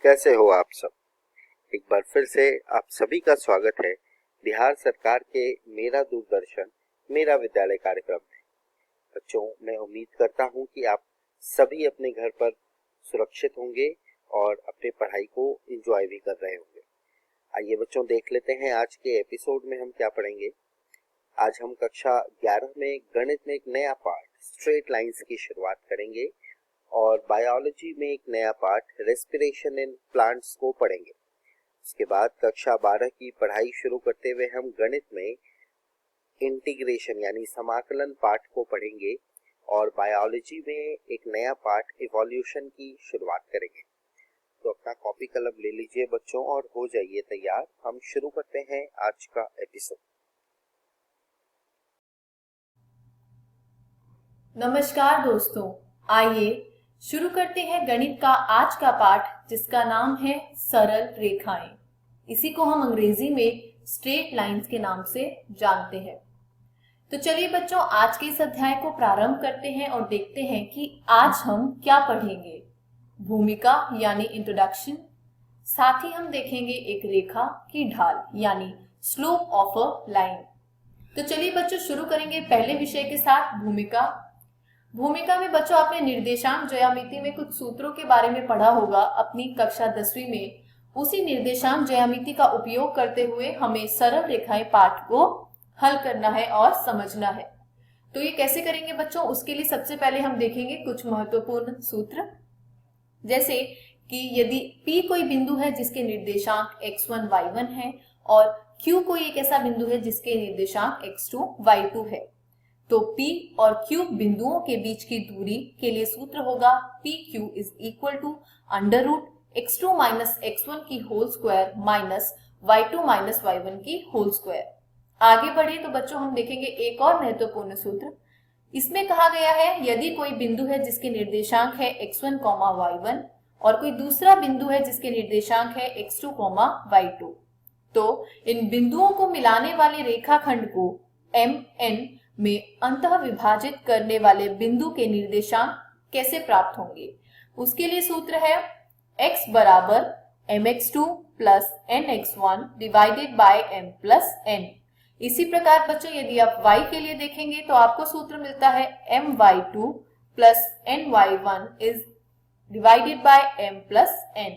कैसे हो आप सब। एक बार फिर से आप सभी का स्वागत है बिहार सरकार के मेरा दूरदर्शन मेरा विद्यालय कार्यक्रम में। बच्चों, मैं उम्मीद करता हूं कि आप सभी अपने घर पर सुरक्षित होंगे और अपनी पढ़ाई को एंजॉय भी कर रहे होंगे। आइए बच्चों, देख लेते हैं आज के एपिसोड में हम क्या पढ़ेंगे। आज हम कक्षा 11 में गणित में एक नया पार्ट स्ट्रेट लाइंस की शुरुआत करेंगे और बायोलॉजी में एक नया पार्ट रेस्पिरेशन इन प्लांट्स को पढ़ेंगे। उसके बाद कक्षा 12 की पढ़ाई शुरू करते हुए हम गणित में इंटीग्रेशन यानी समाकलन पार्ट को पढ़ेंगे और बायोलॉजी में एक नया पार्ट इवोल्यूशन की शुरुआत करेंगे। तो अपना कॉपी कलम ले लीजिए बच्चों और हो जाइए तैयार। हम शुरू करते हैं आज का एपिसोड। नमस्कार दोस्तों, आइए शुरू करते हैं गणित का आज का पाठ जिसका नाम है सरल रेखाएं। इसी को हम अंग्रेजी में स्ट्रेट लाइंस के नाम से जानते हैं। तो चलिए बच्चों, आज के इस अध्याय को प्रारंभ करते हैं और देखते हैं कि आज हम क्या पढ़ेंगे। भूमिका यानी इंट्रोडक्शन, साथ ही हम देखेंगे एक रेखा की ढाल यानी स्लोप ऑफ अ लाइन। तो चलिए बच्चों, शुरू करेंगे पहले विषय के साथ, भूमिका। भूमिका में बच्चों आपने निर्देशांक ज्यामिति में कुछ सूत्रों के बारे में पढ़ा होगा अपनी कक्षा 10वीं में। उसी निर्देशांक ज्यामिति का उपयोग करते हुए हमें सरल रेखाएं पाठ को हल करना है और समझना है। तो ये कैसे करेंगे बच्चों, उसके लिए सबसे पहले हम देखेंगे कुछ महत्वपूर्ण सूत्र। जैसे कि यदि P कोई बिंदु है जिसके निर्देशांक x1 y1 है और Q कोई एक ऐसा बिंदु है जिसके निर्देशांक x2 y2 है, तो P और Q बिंदुओं के बीच की दूरी के लिए सूत्र होगा PQ is equal to under root x2 minus x1 की whole square minus y2 minus y1 की होल स्क्वायर। आगे बढ़े तो बच्चों हम देखेंगे एक और महत्वपूर्ण सूत्र। इसमें कहा गया है यदि कोई बिंदु है जिसके निर्देशांक है x1, y1 और कोई दूसरा बिंदु है जिसके निर्देशांक है x2, y2, तो इन बिंदुओं को मिलाने वाले रेखाखंड को MN में अंतः विभाजित करने वाले बिंदु के निर्देशांक कैसे प्राप्त होंगे। उसके लिए सूत्र है x बराबर mx2 plus nx1 divided by m plus n। इसी प्रकार बच्चों यदि आप y के लिए देखेंगे तो आपको सूत्र मिलता है my2 plus ny1 is divided by m plus n।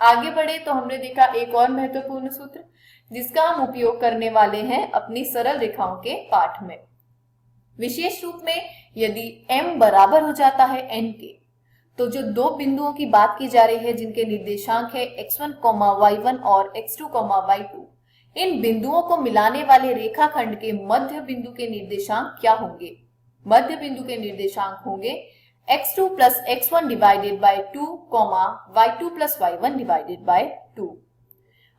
आगे बढ़े तो हमने देखा एक और महत्वपूर्ण सूत्र जिसका हम उपयोग करने वाले हैं अपनी सरल रेखाओं के पाठ में। विशेष रूप में यदि m बराबर हो जाता है n के, तो जो दो बिंदुओं की बात की जा रही है जिनके निर्देशांक है x1, y1 और x2, y2, इन बिंदुओं को मिलाने वाले रेखाखंड के मध्य बिंदु के निर्देशांक क्या होंगे। मध्य बिंदु के निर्देशांक होंगे x2 plus x1 divided by 2, y2 plus y1 divided by 2।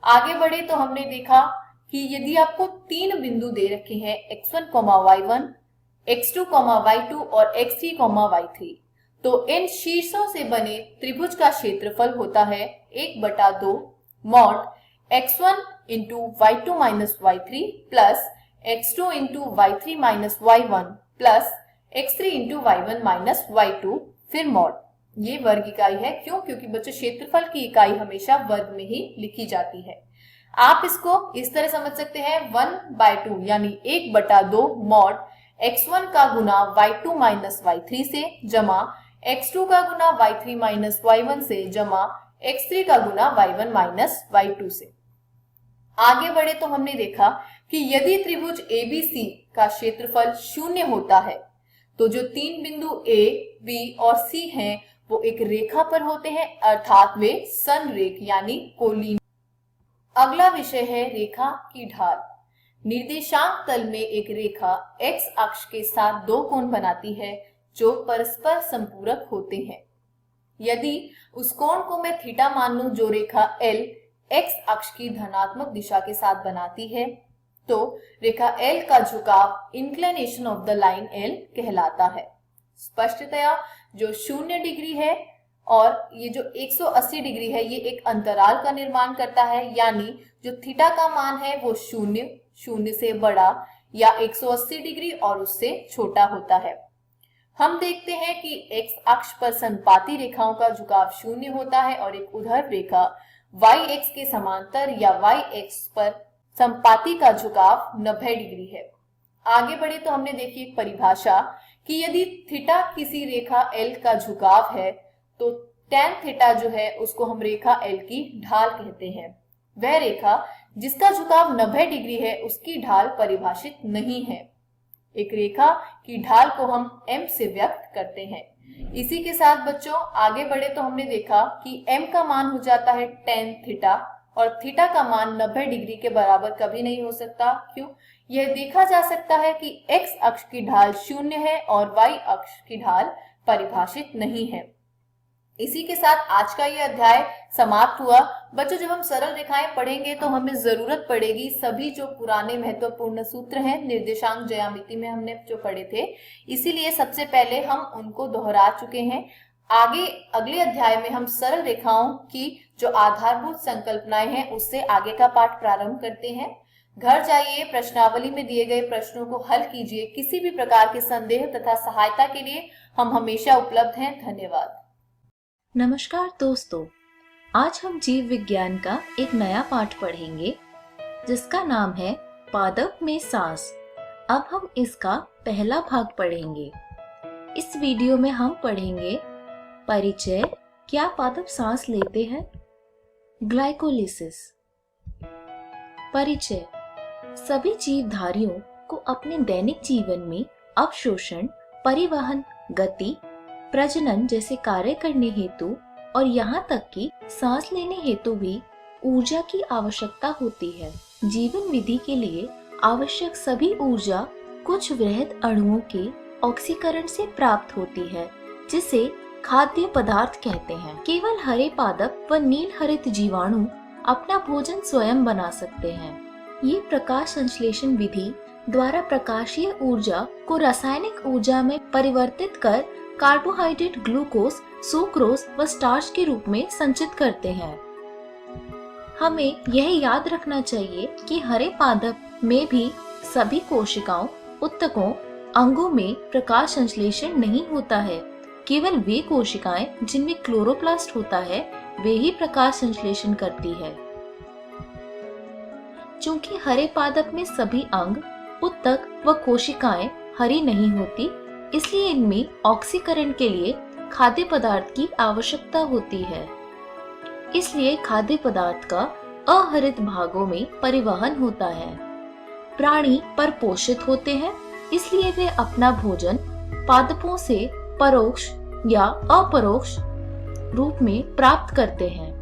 आगे बढ़े तो हमने देखा कि यदि आपको तीन बिंदु दे रखे हैं x1, y1, x2, y2 और x3, y3, तो इन शीर्षों से बने त्रिभुज का क्षेत्रफल होता है 1/2 mod x1 into y2 minus y3 plus x2 into y3 minus y1 plus x3 into y1 minus y2 फिर मॉड। ये वर्ग इकाई है। क्यों? क्योंकि बच्चों क्षेत्रफल की इकाई हमेशा वर्ग में ही लिखी जाती है। आप इसको इस तरह समझ सकते हैं 1/2 यानी 1/2 मॉड x1 का गुना y2 माइनस y3 से जमा x2 का गुना y3 माइनस y1 से जमा x3 का गुना y1 माइनस y2 से। आगे बढ़े तो हमने देखा कि यदि त्रिभुज ABC का क्षेत्रफल 0 होता है तो जो तीन बिंदु A, B और C हैं वो एक रेखा पर होते हैं, अर्थात वे संरेख यानी कोलिन। अगला विषय है रेखा की ढाल। निर्देशांक तल में एक रेखा x अक्ष के साथ दो कोण बनाती है जो परस्पर संपूरक होते हैं। यदि उस कोण को मैं थीटा मान लूं जो रेखा L x अक्ष की धनात्मक दिशा के साथ बनाती है, तो रेखा L का झुकाव inclination of the line L कहलाता है। स्पष्टतया जो 0 डिग्री है और ये जो 180 डिग्री है ये एक अंतराल का निर्माण करता है, यानी जो थीटा का मान है वो 0 से बड़ा या 180 डिग्री और उससे छोटा होता है। हम देखते हैं कि एक्स अक्ष पर संपाती रेखाओं का झुकाव 0 होता है और एक उधर रेखा वाई एक्स के समांतर या वाई एक्स पर संपाती का झुकाव 90 डिग्री है। आगे बढ़े तो हमने देखी एक परिभाषा कि यदि थीटा किसी रेखा एल का झुकाव है तो tan थीटा जो है उसको हम रेखा एल की ढाल कहते हैं। वह रेखा जिसका झुकाव 90 डिग्री है उसकी ढाल परिभाषित नहीं है। एक रेखा की ढाल को हम m से व्यक्त करते हैं। इसी के साथ बच्चों आगे बढ़े तो हमने देखा कि m का मान हो जाता है tan थीटा और थीटा का मान 90 डिग्री के बराबर कभी नहीं हो सकता। क्यों? यह देखा जा सकता है कि x अक्ष की ढाल 0 है और y अक्ष की ढाल परिभाषित नहीं है। इसी के साथ आज का ये अध्याय समाप्त हुआ। बच्चों जब हम सरल रेखाएं पढ़ेंगे तो हमें जरूरत पड़ेगी सभी जो पुराने महत्वपूर्ण सूत्र हैं निर्देशांक ज्यामिति में हमने जो पढ़े थे, इसीलिए सबसे पहले हम उनको दोहरा चुके हैं। आगे अगले अध्याय में हम सरल रेखाओं की जो आधारभूत संकल्पनाएं हैं उससे आगे का पाठ प्रारंभ करते हैं। घर जाइए, प्रश्नावली में दिए गए प्रश्नों को हल कीजिए। किसी भी प्रकार के संदेह तथा सहायता के लिए हम हमेशा उपलब्ध हैं। धन्यवाद। नमस्कार दोस्तों, आज हम जीव विज्ञान का एक नया पाठ पढ़ेंगे जिसका नाम है पादप में सांस। अब हम इसका पहला भाग पढ़ेंगे। इस वीडियो में हम पढ़ेंगे परिचय, क्या पादप सांस लेते हैं, ग्लाइकोलिसिस। परिचय, सभी जीवधारियों को अपने दैनिक जीवन में अवशोषण, परिवहन, गति, प्रजनन जैसे कार्य करने हेतु और यहाँ तक कि सांस लेने हेतु भी ऊर्जा की आवश्यकता होती है। जीवन विधि के लिए आवश्यक सभी ऊर्जा कुछ वृहद अणुओं के ऑक्सीकरण से प्राप्त होती है, जिसे खाद्य पदार्थ कहते हैं। केवल हरे पादप व नील हरित जीवाणु अपना भोजन स्वयं बना सकते हैं। ये प्रकाश संश्लेषण विधि द्वारा प्रकाशीय ऊर्जा को रासायनिक ऊर्जा में परिवर्तित कर कार्बोहाइड्रेट, ग्लूकोज, सुक्रोज व स्टार्च के रूप में संचित करते हैं। हमें यह याद रखना चाहिए कि हरे पादप में भी सभी कोशिकाओं, ऊतकों, अंगों में प्रकाश संश्लेषण नहीं होता है। केवल वे कोशिकाएं जिनमें क्लोरोप्लास्ट होता है वे ही प्रकाश संश्लेषण करती है। चूंकि हरे पादप में सभी अंग, ऊतक व कोशिकाएं हरी नहीं होती, इसलिए इनमें ऑक्सीकरण के लिए खाद्य पदार्थ की आवश्यकता होती है। इसलिए खाद्य पदार्थ का अहरित भागों में परिवहन होता है। प्राणी परपोषित होते हैं, इसलिए वे अपना भोजन पादपों से परोक्ष या अपरोक्ष रूप में प्राप्त करते हैं।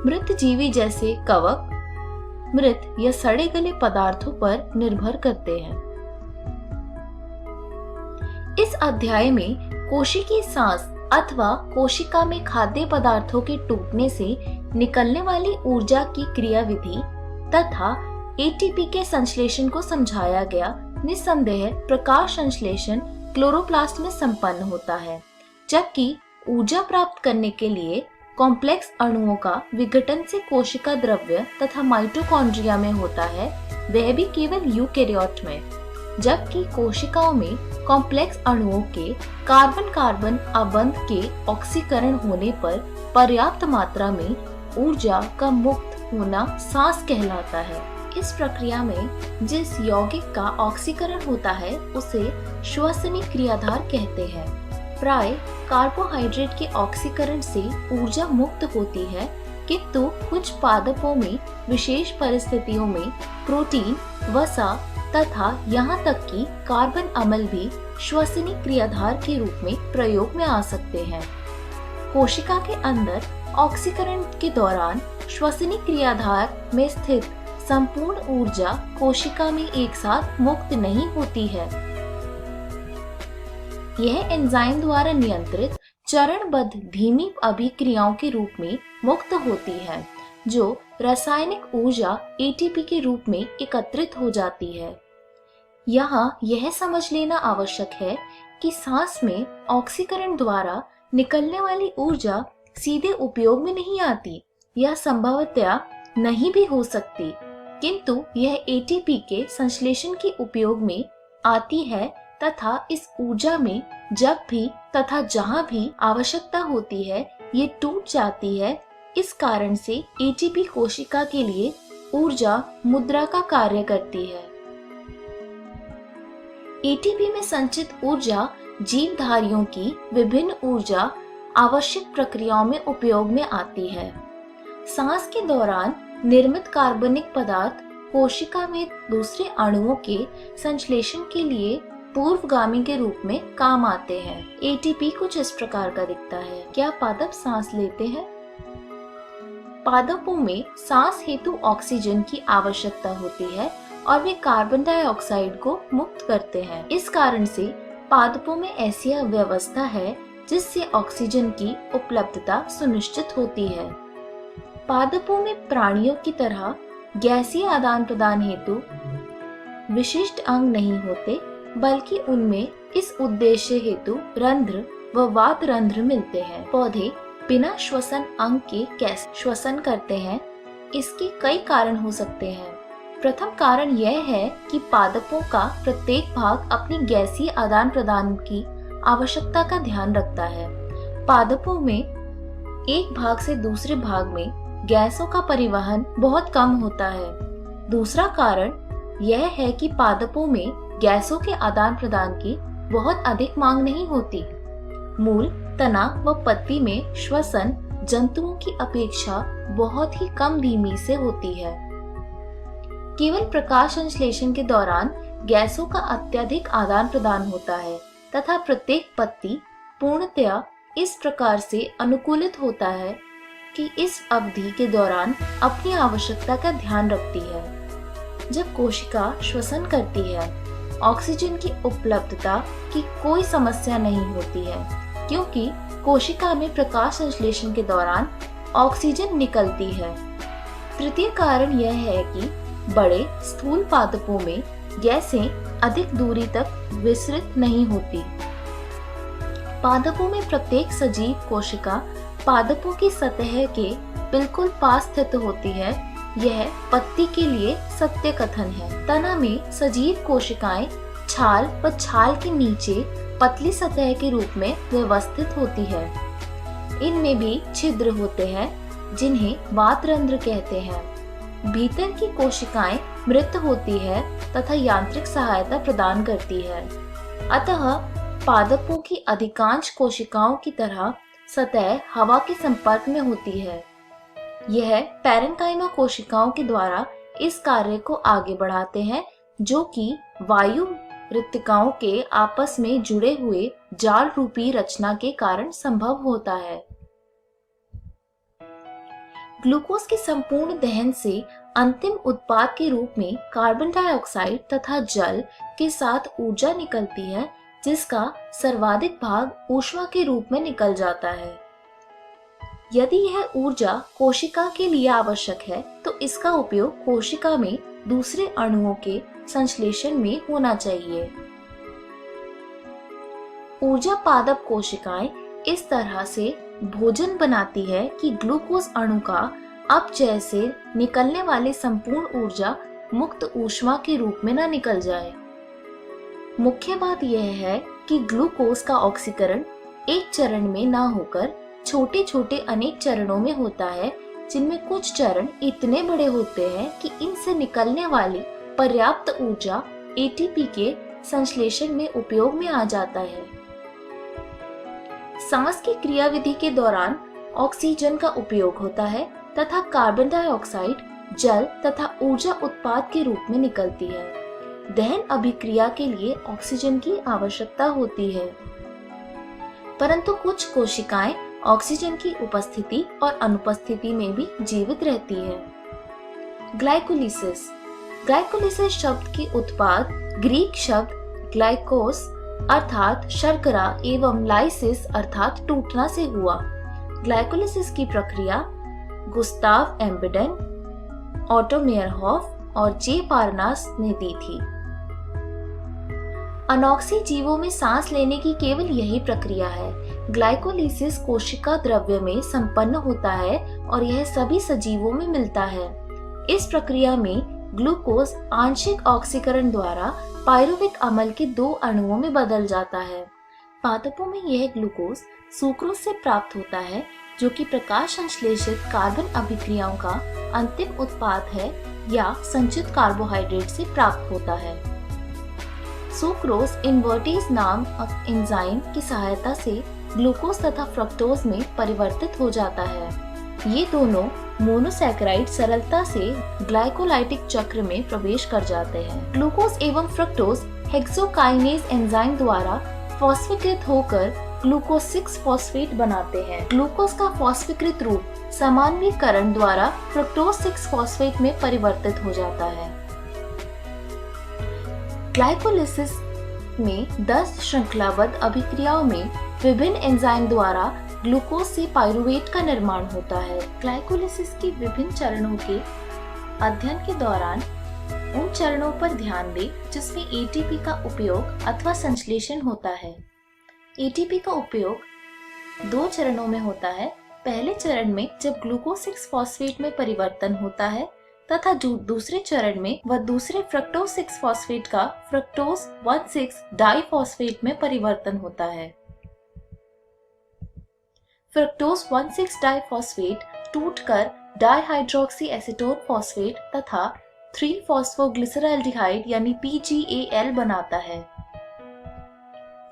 मृत जीवी जैसे कवक मृत या सड़े गले पदार्थों पर निर्भर करते हैं। इस अध्याय में कोशिकीय सांस अथवा कोशिका में खाद्य पदार्थों के टूटने से निकलने वाली ऊर्जा की क्रियाविधि तथा एटीपी के संश्लेषण को समझाया गया। निस्संदेह प्रकाश संश्लेषण क्लोरोप्लास्ट में संपन्न होता है, जबकि ऊर्जा प्राप्त करने के लिए कॉम्प्लेक्स अणुओं का विघटन से कोशिका द्रव्य तथा माइटोकॉन्ड्रिया में होता है, वह भी केवल यूकेरियोट में। जबकि कोशिकाओं में कॉम्प्लेक्स अणुओं के कार्बन कार्बन अबंध के ऑक्सीकरण होने पर पर्याप्त मात्रा में ऊर्जा का मुक्त होना सांस कहलाता है। इस प्रक्रिया में जिस यौगिक का ऑक्सीकरण होता है उसे श्वसनी क्रियाधार कहते हैं। प्राय कार्बोहाइड्रेट के ऑक्सीकरण से ऊर्जा मुक्त होती है, किंतु कुछ पादपों में विशेष परिस्थितियों में प्रोटीन, वसा तथा यहाँ तक कि कार्बन अम्ल भी श्वसनी क्रियाधार के रूप में प्रयोग में आ सकते हैं। कोशिका के अंदर ऑक्सीकरण के दौरान श्वसनी क्रियाधार में स्थित संपूर्ण ऊर्जा कोशिका में एक साथ मुक्त नहीं होती है। यह एंजाइम द्वारा नियंत्रित चरणबद्ध धीमी अभिक्रियाओं के रूप में मुक्त होती है, जो रासायनिक ऊर्जा एटीपी के रूप में एकत्रित हो जाती है। यहाँ यह समझ लेना आवश्यक है कि सांस में ऑक्सीकरण द्वारा निकलने वाली ऊर्जा सीधे उपयोग में नहीं आती या संभवतया नहीं भी हो सकती, किंतु यह एटीपी के संश्लेषण के उपयोग में आती है तथा इस ऊर्जा में जब भी तथा जहाँ भी आवश्यकता होती है ये टूट जाती है। इस कारण से एटीपी कोशिका के लिए ऊर्जा मुद्रा का कार्य करती है। एटीपी में संचित ऊर्जा जीवधारियों की विभिन्न ऊर्जा आवश्यक प्रक्रियाओं में उपयोग में आती है। सांस के दौरान निर्मित कार्बनिक पदार्थ कोशिका में दूसरे अणुओं के संश्लेषण के लिए पूर्वगामी के रूप में काम आते हैं। एटीपी कुछ इस प्रकार का दिखता है। क्या पादप सांस लेते हैं? पादपों में सांस हेतु ऑक्सीजन की आवश्यकता होती है और वे कार्बन डाइऑक्साइड को मुक्त करते हैं। इस कारण से पादपों में ऐसी व्यवस्था है जिससे ऑक्सीजन की उपलब्धता सुनिश्चित होती है। पादपों में प्राणियों की तरह गैसीय आदान प्रदान हेतु विशिष्ट अंग नहीं होते, बल्कि उनमें इस उद्देश्य हेतु रंध्र व वात रंध्र मिलते हैं। पौधे बिना श्वसन अंग के कैसे श्वसन करते हैं, इसके कई कारण हो सकते हैं। प्रथम कारण यह है कि पादपों का प्रत्येक भाग अपनी गैसीय आदान प्रदान की आवश्यकता का ध्यान रखता है। पादपों में एक भाग से दूसरे भाग में गैसों का परिवहन बहुत कम होता है। दूसरा कारण यह है कि पादपों में गैसों के आदान प्रदान की बहुत अधिक मांग नहीं होती। मूल, तना व पत्ती में श्वसन जंतुओं की अपेक्षा बहुत ही कम धीमी से होती है। केवल प्रकाश संश्लेषण के दौरान गैसों का अत्यधिक आदान प्रदान होता है तथा प्रत्येक पत्ती पूर्णतया इस प्रकार से अनुकूलित होता है कि इस अवधि के दौरान अपनी आवश्यकता का ध्यान रखती है। जब कोशिका श्वसन करती है, ऑक्सीजन की उपलब्धता की कोई समस्या नहीं होती है, क्योंकि कोशिका में प्रकाश संश्लेषण के दौरान ऑक्सीजन निकलती है। तृतीय कारण यह है कि बड़े स्थूल पादपों में गैसें अधिक दूरी तक विसरित नहीं होती। पादपों में प्रत्येक सजीव कोशिका पादपों की सतह के बिल्कुल पास स्थित होती है। यह पत्ती के लिए सत्य कथन है। तना में सजीव कोशिकाएं छाल व छाल के नीचे पतली सतह के रूप में व्यवस्थित होती है। इनमें भी छिद्र होते हैं जिन्हें वातरंध्र कहते हैं। भीतर की कोशिकाएं मृत होती है तथा यांत्रिक सहायता प्रदान करती है। अतः पादपों की अधिकांश कोशिकाओं की तरह सतह हवा के संपर्क में होती है। यह पैरेन्काइमा कोशिकाओं के द्वारा इस कार्य को आगे बढ़ाते हैं, जो कि वायु रिक्तिकाओं के आपस में जुड़े हुए जाल रूपी रचना के कारण संभव होता है। ग्लूकोज के संपूर्ण दहन से अंतिम उत्पाद के रूप में कार्बन डाइऑक्साइड तथा जल के साथ ऊर्जा निकलती है, जिसका सर्वाधिक भाग ऊष्मा के रूप में निकल जाता है। यदि यह ऊर्जा कोशिका के लिए आवश्यक है तो इसका उपयोग कोशिका में दूसरे अणुओं के संश्लेषण में होना चाहिए। ऊर्जा पादप कोशिकाएं इस तरह से भोजन बनाती है कि ग्लूकोज अणु का अपचय से निकलने वाली संपूर्ण ऊर्जा मुक्त ऊष्मा के रूप में न निकल जाए। मुख्य बात यह है कि ग्लूकोज का ऑक्सीकरण एक चरण में न होकर छोटे छोटे अनेक चरणों में होता है, जिनमें कुछ चरण इतने बड़े होते हैं कि इनसे निकलने वाली पर्याप्त ऊर्जा एटीपी के संश्लेषण में उपयोग में आ जाता है। सांस की क्रियाविधि के दौरान ऑक्सीजन का उपयोग होता है तथा कार्बन डाइऑक्साइड जल तथा ऊर्जा उत्पाद के रूप में निकलती है। दहन अभिक्रिया के लिए ऑक्सीजन की आवश्यकता होती है, परंतु कुछ कोशिकाएं ऑक्सीजन की उपस्थिति और अनुपस्थिति में भी जीवित रहती है। ग्लाइकोलिसिस। ग्लाइकोलिसिस शब्द की उत्पाद ग्रीक शब्द ग्लाइकोस अर्थात शर्करा एवं लाइसिस अर्थात टूटना से हुआ। ग्लाइकोलिसिस की प्रक्रिया गुस्ताव एम्बेडेन, ऑटो मेयरहॉफ और जे पारनास ने दी थी। अनॉक्सी जीवों में सांस लेने की केवल यही प्रक्रिया है। ग्लाइकोलिसिस कोशिका द्रव्य में संपन्न होता है और यह सभी सजीवों में मिलता है। इस प्रक्रिया में ग्लूकोज आंशिक ऑक्सीकरण द्वारा पायरुविक अम्ल के 2 अणुओं में बदल जाता है। पादपों में यह ग्लूकोज सुक्रोज से प्राप्त होता है, जो कि प्रकाश संश्लेषित कार्बन अभिक्रियाओं का अंतिम उत्पाद है या संचित कार्बोहाइड्रेट से प्राप्त होता है। सुक्रोज इन्वर्टेज नामक एंजाइम की सहायता से ग्लूकोज तथा फ्रक्टोज में परिवर्तित हो जाता है। ये दोनों मोनोसैकेराइड सरलता से ग्लाइकोलाइटिक चक्र में प्रवेश कर जाते हैं। ग्लूकोज एवं फ्रक्टोज हेक्सोकाइनेज एंजाइम द्वारा फॉस्फीकृत होकर ग्लूकोज 6 फॉस्फेट बनाते हैं। ग्लूकोज का फॉस्फीकृत रूप सामान्यीकरण द्वारा फ्रक्टोज 6 फॉस्फेट में परिवर्तित हो जाता है। ग्लाइकोलिसिस में 10 श्रृंखलाबद्ध अभिक्रियाओं में विभिन्न एंजाइम द्वारा ग्लूकोज से पाइरुवेट का निर्माण होता है। ग्लाइकोलिसिस के विभिन्न चरणों के अध्ययन के दौरान उन चरणों पर ध्यान दें जिसमें एटीपी का उपयोग अथवा संश्लेषण होता है। एटीपी का उपयोग 2 चरणों में होता है। पहले चरण में जब ग्लूकोज 6 फॉस्फेट में परिवर्तन होता है तथा दूसरे चरण में वह दूसरे फ्रक्टोज 6 फॉस्फेट का फ्रक्टोज 1,6 डाइफॉस्फेट में परिवर्तन होता है। फ्रक्टोज 1,6 डाइफॉस्फेट टूटकर डाइहाइड्रोक्सी एसीटोन फॉस्फेट तथा 3-फॉस्फोग्लिसरैल्डिहाइड यानी PGAL बनाता है।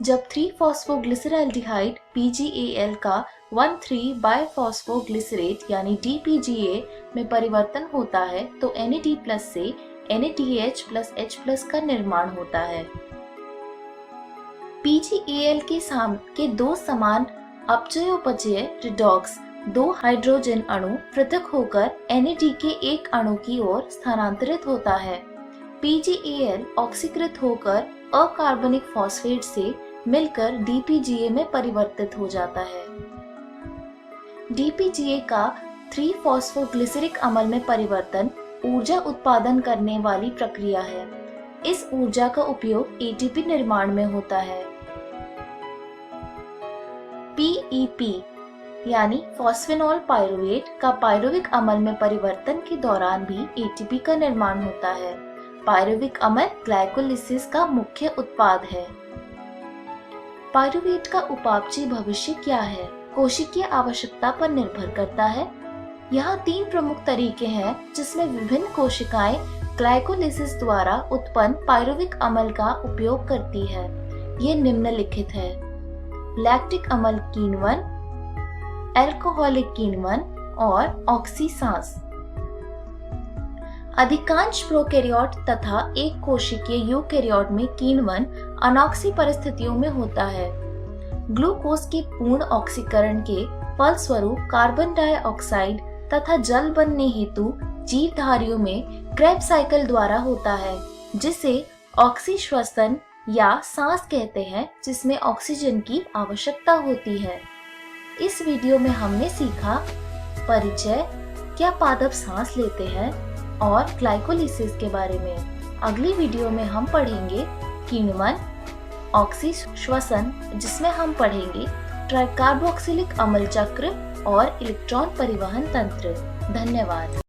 जब 3-फॉस्फोग्लिसरैल्डिहाइड PGAL का 1,3-बाइफॉस्फोग्लिसरेट यानी DPGA में परिवर्तन होता है तो NAD+ से NADH+H+ का निर्माण होता है। PGAL के 2 समान अपचयोपचय रिडॉक्स 2 हाइड्रोजन अणु पृथक होकर NAD के 1 अणु की ओर स्थानांतरित होता है। PGAL ऑक्सीकृत होकर अकार्बनिक फॉस्फेट से मिलकर DPGA में परिवर्तित हो जाता है। DPGA का 3-फॉस्फोग्लिसरिक अम्ल में परिवर्तन ऊर्जा उत्पादन करने वाली प्रक्रिया है। इस ऊर्जा का उपयोग ATP निर्माण में होता है। PEP यानी फॉस्फेनॉल पाइरुवेट का पाइरुविक अम्ल में परिवर्तन के दौरान भी ATP का निर्माण होता है। पाइरुविक अम्ल ग्लाइकोलिसिस का मुख्य उत्पाद है। पाइरुवेट का उपापचय भविष्य क्या है? कोशिकीय आवश्यकता पर निर्भर करता है। यहाँ 3 प्रमुख तरीके हैं जिसमें विभिन्न कोशिकाएं ग्लाइकोलिसिस द्वारा उत्पन्न पाइरुविक अम्ल का उपयोग करती है। ये निम्नलिखित है: लैक्टिक अम्ल किण्वन, अल्कोहलिक किण्वन और ऑक्सीसांस। अधिकांश प्रोकैरियोट तथा एक कोशिकीय यूकैरियोट में किण्वन अनॉक्सी परिस्थितियों में होता है। ग्लूकोज के पूर्ण ऑक्सीकरण के फलस्वरूप कार्बन डाइऑक्साइड तथा जल बनने हेतु जीवधारियों में क्रेब्स साइकिल द्वारा होता है, जिसे ऑक्सीश्वसन या सांस कहते हैं, जिसमें ऑक्सीजन की आवश्यकता होती है। इस वीडियो में हमने सीखा परिचय, क्या पादप सांस लेते हैं और ग्लाइकोलिसिस के बारे में। अगली वीडियो में हम पढ़ेंगे किण्वन, ऑक्सीश्वसन, जिसमें हम पढ़ेंगे ट्राइकार्बोक्सिलिक अम्ल चक्र और इलेक्ट्रॉन परिवहन तंत्र। धन्यवाद।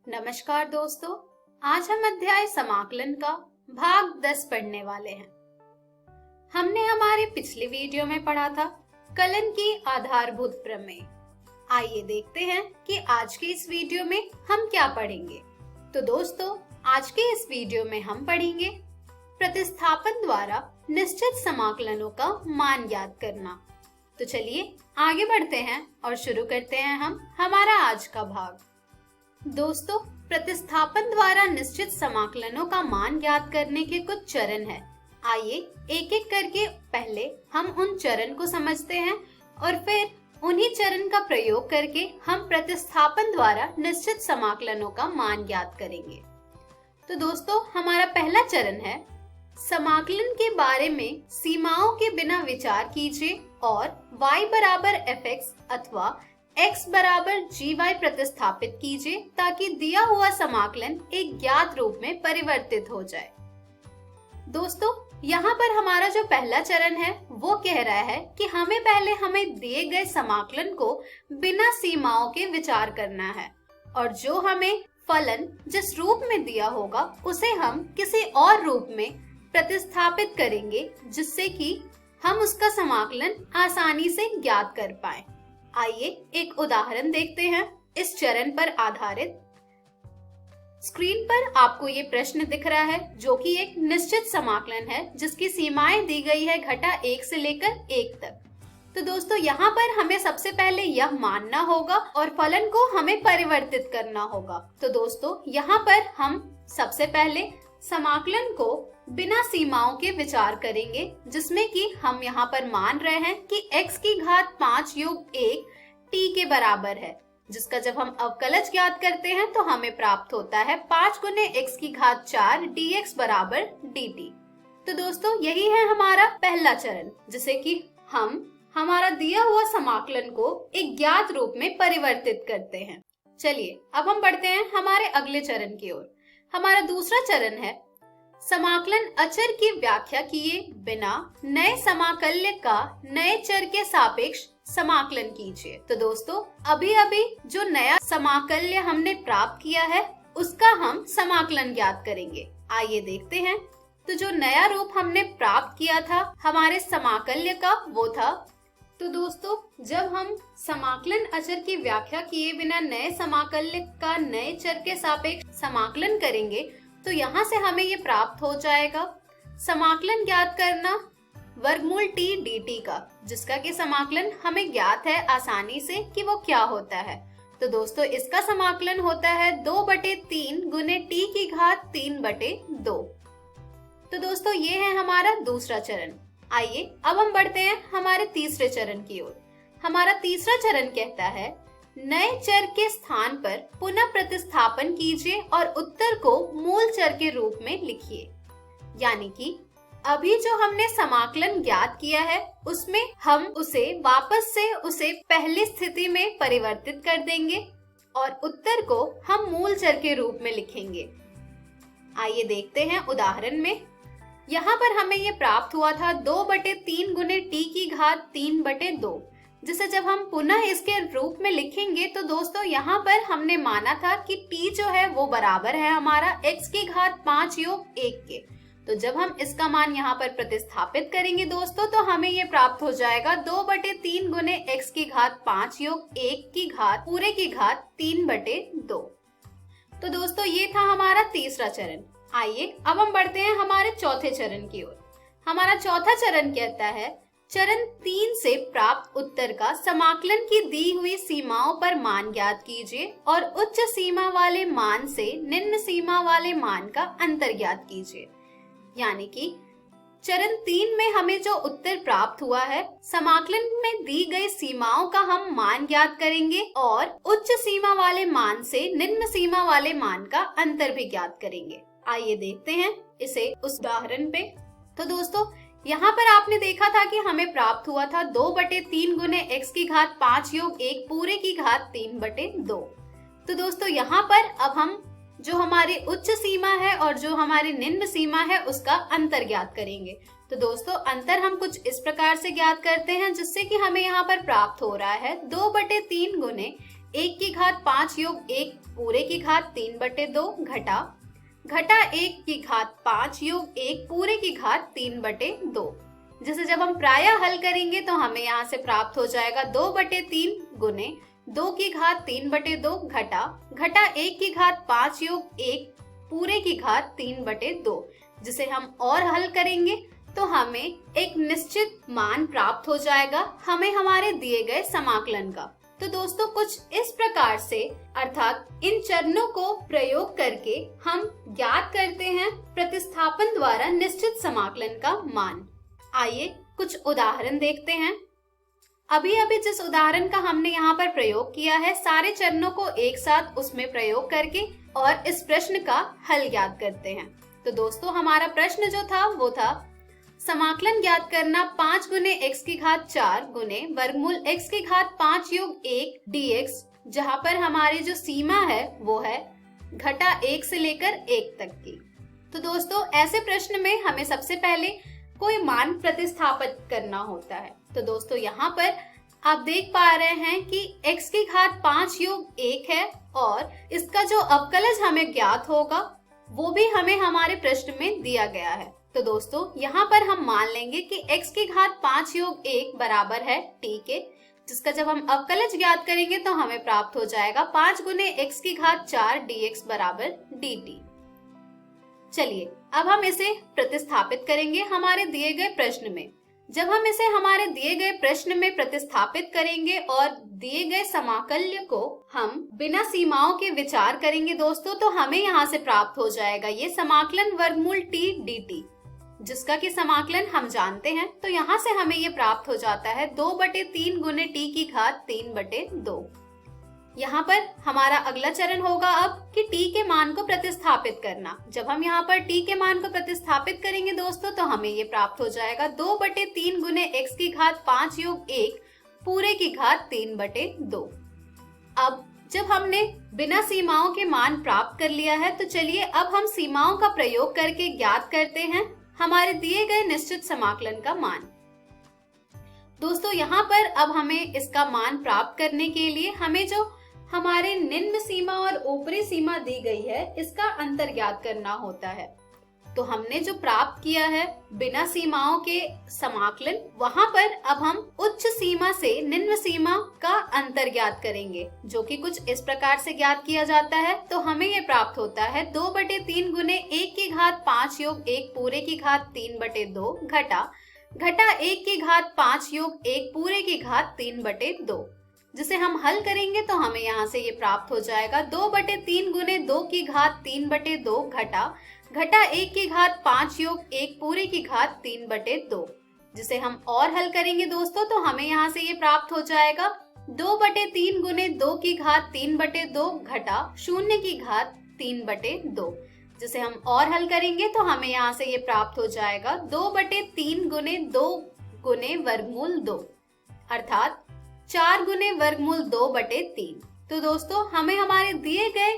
नमस्कार दोस्तों, आज हम अध्याय समाकलन का भाग 10 पढ़ने वाले हैं। हमने हमारे पिछले वीडियो में पढ़ा था कलन की आधारभूत प्रमेय। आइए देखते हैं कि आज के इस वीडियो में हम क्या पढ़ेंगे। तो दोस्तों, आज के इस वीडियो में हम पढ़ेंगे प्रतिस्थापन द्वारा निश्चित समाकलनों का मान ज्ञात करना। तो चलिए आगे बढ़ते हैं और शुरू करते हैं हम हमारा आज का भाग। दोस्तों, प्रतिस्थापन द्वारा निश्चित समाकलनों का मान ज्ञात करने के कुछ चरण हैं। आइए एक एक करके पहले हम उन चरण को समझते हैं और फिर उन्हीं चरण का प्रयोग करके हम प्रतिस्थापन द्वारा निश्चित समाकलनों का मान ज्ञात करेंगे। तो दोस्तों, हमारा पहला चरण है समाकलन के बारे में सीमाओं के बिना विचार कीजिए और y बराबर fx अथवा x बराबर gy प्रतिस्थापित कीजिए ताकि दिया हुआ समाकलन एक ज्ञात रूप में परिवर्तित हो जाए। दोस्तों, यहाँ पर हमारा जो पहला चरण है वो कह रहा है कि हमें दिए गए समाकलन को बिना सीमाओं के विचार करना है और जो हमें फलन जिस रूप में दिया होगा उसे हम किसी और रूप में प्रतिस्थापित करेंगे जिससे कि हम उसका समाकलन आसानी से ज्ञात कर पाएं। आइए एक उदाहरण देखते हैं इस चरण पर आधारित। स्क्रीन पर आपको ये प्रश्न दिख रहा है जो कि एक निश्चित समाकलन है जिसकी सीमाएं दी गई है घटा 1 से लेकर 1 तक। तो दोस्तों, यहाँ पर हमें सबसे पहले यह मानना होगा और फलन को हमें परिवर्तित करना होगा। तो दोस्तों, यहाँ पर हम सबसे पहले समाकलन को बिना सीमाओं के विचार करेंगे जिसमें कि हम यहाँ पर मान रहे हैं कि x की घात 5 योग 1 t के बराबर है, जिसका जब हम अवकलज ज्ञात करते हैं तो हमें प्राप्त होता है 5 गुने x की घात 4 dx बराबर dt। तो दोस्तों, यही है हमारा पहला चरण जिसे कि हम हमारा दिया हुआ समाकलन को एक ज्ञात रूप में परिवर्तित करते हैं। चलिए अब हम बढ़ते हैं हमारे अगले चरण की ओर। हमारा दूसरा चरण है समाकलन अचर की व्याख्या किए बिना नए समाकल्य का नए चर के सापेक्ष समाकलन कीजिए। तो दोस्तों, अभी जो नया समाकल्य हमने प्राप्त किया है उसका हम समाकलन ज्ञात करेंगे। आइए देखते हैं। तो जो नया रूप हमने प्राप्त किया था हमारे समाकल्य का वो था, तो दोस्तों, जब हम समाकलन अचर की व्याख्या किए बिना नए समाकल्य का नए चर के सापेक्ष समाकलन करेंगे तो यहाँ से हमें ये प्राप्त हो जाएगा समाकलन ज्ञात करना वर्गमूल t dt का, जिसका कि समाकलन हमें ज्ञात है आसानी से कि वो क्या होता है। तो दोस्तों, इसका समाकलन होता है 2/3 गुने t की घात 3/2। तो दोस्तों, ये है हमारा दूसरा चरण। आइए अब हम बढ़ते हैं हमारे तीसरे चरण की ओर। हमारा तीसरा चरण कहता है नए चर के स्थान पर पुनः प्रतिस्थापन कीजिए और उत्तर को मूल चर के रूप में लिखिए। यानी कि अभी जो हमने समाकलन ज्ञात किया है उसमें हम उसे वापस से उसे पहली स्थिति में परिवर्तित कर देंगे और उत्तर को हम मूल चर के रूप में लिखेंगे। आइए देखते हैं उदाहरण में। यहाँ पर हमें ये प्राप्त हुआ था 2/3 गुने t की घात 3/2, जिसे जब हम पुनः इसके रूप में लिखेंगे तो दोस्तों, यहाँ पर हमने माना था कि t जो है वो बराबर है हमारा x की घात 5 योग 1 के। तो जब हम इसका मान यहाँ पर प्रतिस्थापित करेंगे दोस्तों तो हमें ये प्राप्त हो जाएगा 2/3 गुने x की घात 5 योग 1 की घात पूरे की घात 3/2। तो दोस्तों, ये था हमारा तीसरा चरण। आइए अब हम बढ़ते हैं हमारे चौथे चरण की ओर। हमारा चौथा चरण कहता है चरण 3 से प्राप्त उत्तर का समाकलन की दी हुई सीमाओं पर मान ज्ञात कीजिए और उच्च सीमा वाले मान से निम्न सीमा वाले मान का अंतर ज्ञात कीजिए। यानी कि चरण 3 में हमें जो उत्तर प्राप्त हुआ है समाकलन में दी गई सीमाओं का हम मान ज्ञात करेंगे और उच्च सीमा वाले मान से निम्न सीमा वाले मान का अंतर भी ज्ञात करेंगे। आइए देखते हैं इसे उस उदाहरण पे। तो दोस्तों, यहाँ पर आपने देखा था कि हमें प्राप्त हुआ था 2/3 गुने x की घात 5 योग 1 पूरे की घात 3/2। तो दोस्तों, यहाँ पर अब हम जो हमारी उच्च सीमा है और जो हमारी निम्न सीमा है उसका अंतर ज्ञात करेंगे। तो दोस्तों, अंतर हम कुछ इस प्रकार से ज्ञात करते हैं जिससे कि हमें यहाँ पर प्राप्त हो रहा है 2/3 गुने 1 की घात 5 योग 1 पूरे की घात 3/2 घटा 1 की घात 5 योग 1 पूरे की घात 3/2। जिसे जब हम प्रायः हल करेंगे तो हमें यहाँ से प्राप्त हो जाएगा 2/3 गुने 2 की घात 3/2 घटा 1 की घात 5 योग 1 पूरे की घात 3/2, जिसे हम और हल करेंगे तो हमें एक निश्चित मान प्राप्त हो जाएगा हमें हमारे दिए गए समाकलन का। तो दोस्तों कुछ इस प्रकार से अर्थात इन चरणों को प्रयोग करके हम ज्ञात करते हैं प्रतिस्थापन द्वारा निश्चित समाकलन का मान। आइए कुछ उदाहरण देखते हैं। अभी अभी जिस उदाहरण का हमने यहाँ पर प्रयोग किया है, सारे चरणों को एक साथ उसमें प्रयोग करके और इस प्रश्न का हल ज्ञात करते हैं। तो दोस्तों हमारा प्रश्न जो था वो था समाकलन ज्ञात करना 5 गुने x की घात 4 गुने वर्गमूल x की घात 5 योग 1 dx, जहाँ पर हमारी जो सीमा है वो है घटा 1 से लेकर 1 तक की। तो दोस्तों ऐसे प्रश्न में हमें सबसे पहले कोई मान प्रतिस्थापित करना होता है। तो दोस्तों यहाँ पर आप देख पा रहे हैं कि x की घात 5 योग 1 है और इसका जो अवकलज हमें ज्ञात होगा वो भी हमें हमारे प्रश्न में दिया गया है। तो दोस्तों यहाँ पर हम मान लेंगे कि x की घात 5 योग 1 बराबर है t के, जिसका जब हम अवकलज ज्ञात करेंगे तो हमें प्राप्त हो जाएगा 5 गुने x की घात 4 dx बराबर dt। चलिए अब हम इसे प्रतिस्थापित करेंगे हमारे दिए गए प्रश्न में। जब हम इसे हमारे दिए गए प्रश्न में प्रतिस्थापित करेंगे और दिए गए समाकल्य को हम बिना सीमाओं के विचार करेंगे दोस्तों, तो हमें यहाँ से प्राप्त हो जाएगा ये समाकलन वर्गमूल t dt, जिसका कि समाकलन हम जानते हैं। तो यहाँ से हमें ये प्राप्त हो जाता है 2/3 गुने t की घात 3/2। यहाँ पर हमारा अगला चरण होगा अब कि t के मान को प्रतिस्थापित करना। जब हम यहाँ पर t के मान को प्रतिस्थापित करेंगे दोस्तों तो हमें ये प्राप्त हो जाएगा 2/3 गुने x की घात 5 योग 1 पूरे की घात 3/2। अब जब हमने बिना सीमाओं के मान प्राप्त कर लिया है तो चलिए अब हम सीमाओं का प्रयोग करके ज्ञात करते हैं हमारे दिए गए निश्चित समाकलन का मान। दोस्तों यहाँ पर अब हमें इसका मान प्राप्त करने के लिए हमें जो हमारे निम्न सीमा और ऊपरी सीमा दी गई है इसका अंतर ज्ञात करना होता है। तो हमने जो प्राप्त किया है बिना सीमाओं के समाकलन, वहां पर अब हम उच्च सीमा से निम्न सीमा का अंतर ज्ञात करेंगे, जो कि कुछ इस प्रकार से ज्ञात किया जाता है। तो हमें ये प्राप्त होता है 2/3 गुने 1 की घात 5 योग 1 पूरे की घात 3/2 घटा 1 की घात 5 योग 1 पूरे की घात 3/2, जिसे हम हल करेंगे तो हमें यहाँ से ये प्राप्त हो जाएगा 2/3 गुने 2 की घात 3/2 घटा 1 की घात 5 योग 1 पूरे की घात 3/2, जिसे हम और हल करेंगे दोस्तों तो हमें यहाँ से ये प्राप्त हो जाएगा 2/3 गुने 2 की घात 3/2 घटा 0 की घात 3/2, जिसे हम और हल करेंगे तो हमें यहाँ से ये प्राप्त हो जाएगा 2/3 गुने 2 गुने वर्गमूल 2 अर्थात 4 गुने वर्गमूल 2/3। तो दोस्तों हमें हमारे दिए गए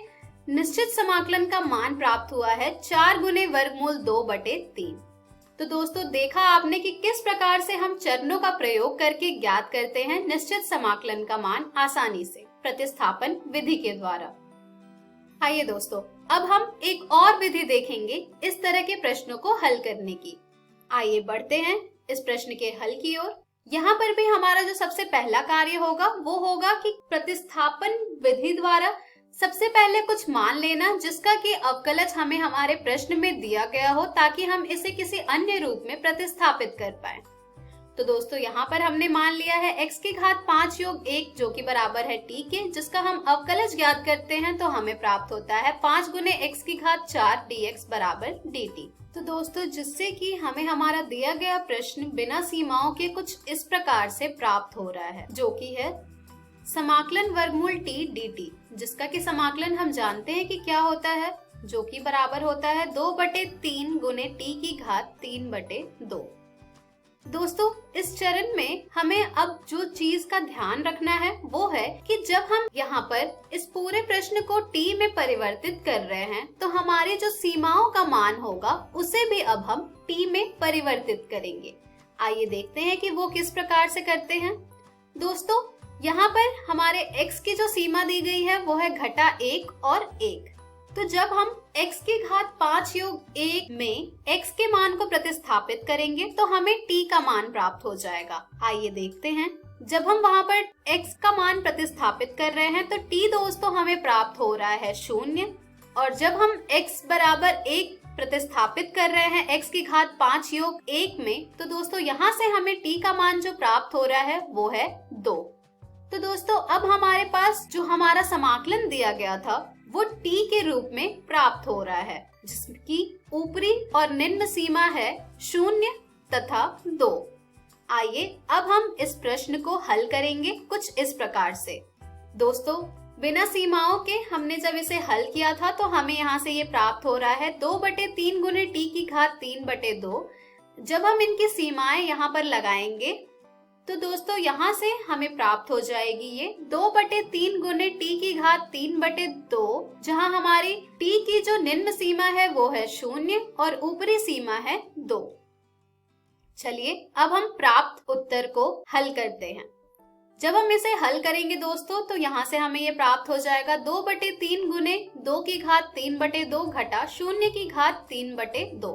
निश्चित समाकलन का मान प्राप्त हुआ है 4 गुने वर्गमूल 2/3। तो दोस्तों देखा आपने कि किस प्रकार से हम चरणों का प्रयोग करके ज्ञात करते हैं निश्चित समाकलन का मान आसानी से प्रतिस्थापन विधि के द्वारा। आइए दोस्तों अब हम एक और विधि देखेंगे इस तरह के प्रश्नों को हल करने की। आइए बढ़ते हैं इस प्रश्न के हल की ओर। यहाँ पर भी हमारा जो सबसे पहला कार्य होगा वो होगा कि प्रतिस्थापन विधि द्वारा सबसे पहले कुछ मान लेना जिसका कि अवकलज हमें हमारे प्रश्न में दिया गया हो, ताकि हम इसे किसी अन्य रूप में प्रतिस्थापित कर पाए। तो दोस्तों यहाँ पर हमने मान लिया है x की घात 5 योग 1 जो कि बराबर है t के, जिसका हम अवकलज ज्ञात करते हैं तो हमें प्राप्त होता है 5 गुने x की घात 4 dx बराबर dt। तो दोस्तों जिससे कि हमें हमारा दिया गया प्रश्न बिना सीमाओं के कुछ इस प्रकार से प्राप्त हो रहा है, जो कि है समाकलन वर्गमूल t dt, जिसका कि समाकलन हम जानते हैं कि क्या होता है, जो कि बराबर होता है 2/3 गुने t की घात 3/2। दोस्तों इस चरण में हमें अब जो चीज का ध्यान रखना है वो है कि जब हम यहाँ पर इस पूरे प्रश्न को t में परिवर्तित कर रहे हैं तो हमारी जो सीमाओं का मान होगा उसे भी अब हम t में परिवर्तित करेंगे। आइए देखते हैं कि वो किस प्रकार से करते हैं। दोस्तों यहाँ पर हमारे x की जो सीमा दी गई है वो है घटा 1 और 1। तो जब हम x की घात 5 योग 1 में x के मान को प्रतिस्थापित करेंगे तो हमें t का मान प्राप्त हो जाएगा। आइए देखते हैं। जब हम वहां पर x का मान प्रतिस्थापित कर रहे हैं तो t दोस्तों हमें प्राप्त हो रहा है 0, और जब हम x बराबर 1 प्रतिस्थापित कर रहे हैं x की घात 5 योग 1 में, तो दोस्तों यहाँ से हमें t का मान जो प्राप्त हो रहा है वो है 2। तो दोस्तों अब हमारे पास जो हमारा समाकलन दिया गया था वो t के रूप में प्राप्त हो रहा है, जिसकी ऊपरी और निम्न सीमा है 0 तथा 2। आइए अब हम इस प्रश्न को हल करेंगे कुछ इस प्रकार से। दोस्तों बिना सीमाओं के हमने जब इसे हल किया था तो हमें यहाँ से ये प्राप्त हो रहा है 2/3 गुने t की घात 3/2। जब हम इनकी सीमाएं यहाँ पर लगाएंगे तो दोस्तों यहाँ से हमें प्राप्त हो जाएगी ये 2/3 गुने t की घात 3/2, जहाँ हमारी t की जो निम्न सीमा है वो है 0 और ऊपरी सीमा है 2। चलिए अब हम प्राप्त उत्तर को हल करते हैं। जब हम इसे हल करेंगे दोस्तों तो यहाँ से हमें ये प्राप्त हो जाएगा 2/3 गुने 2 की घात 3/2 घटा 0 की घात 3/2,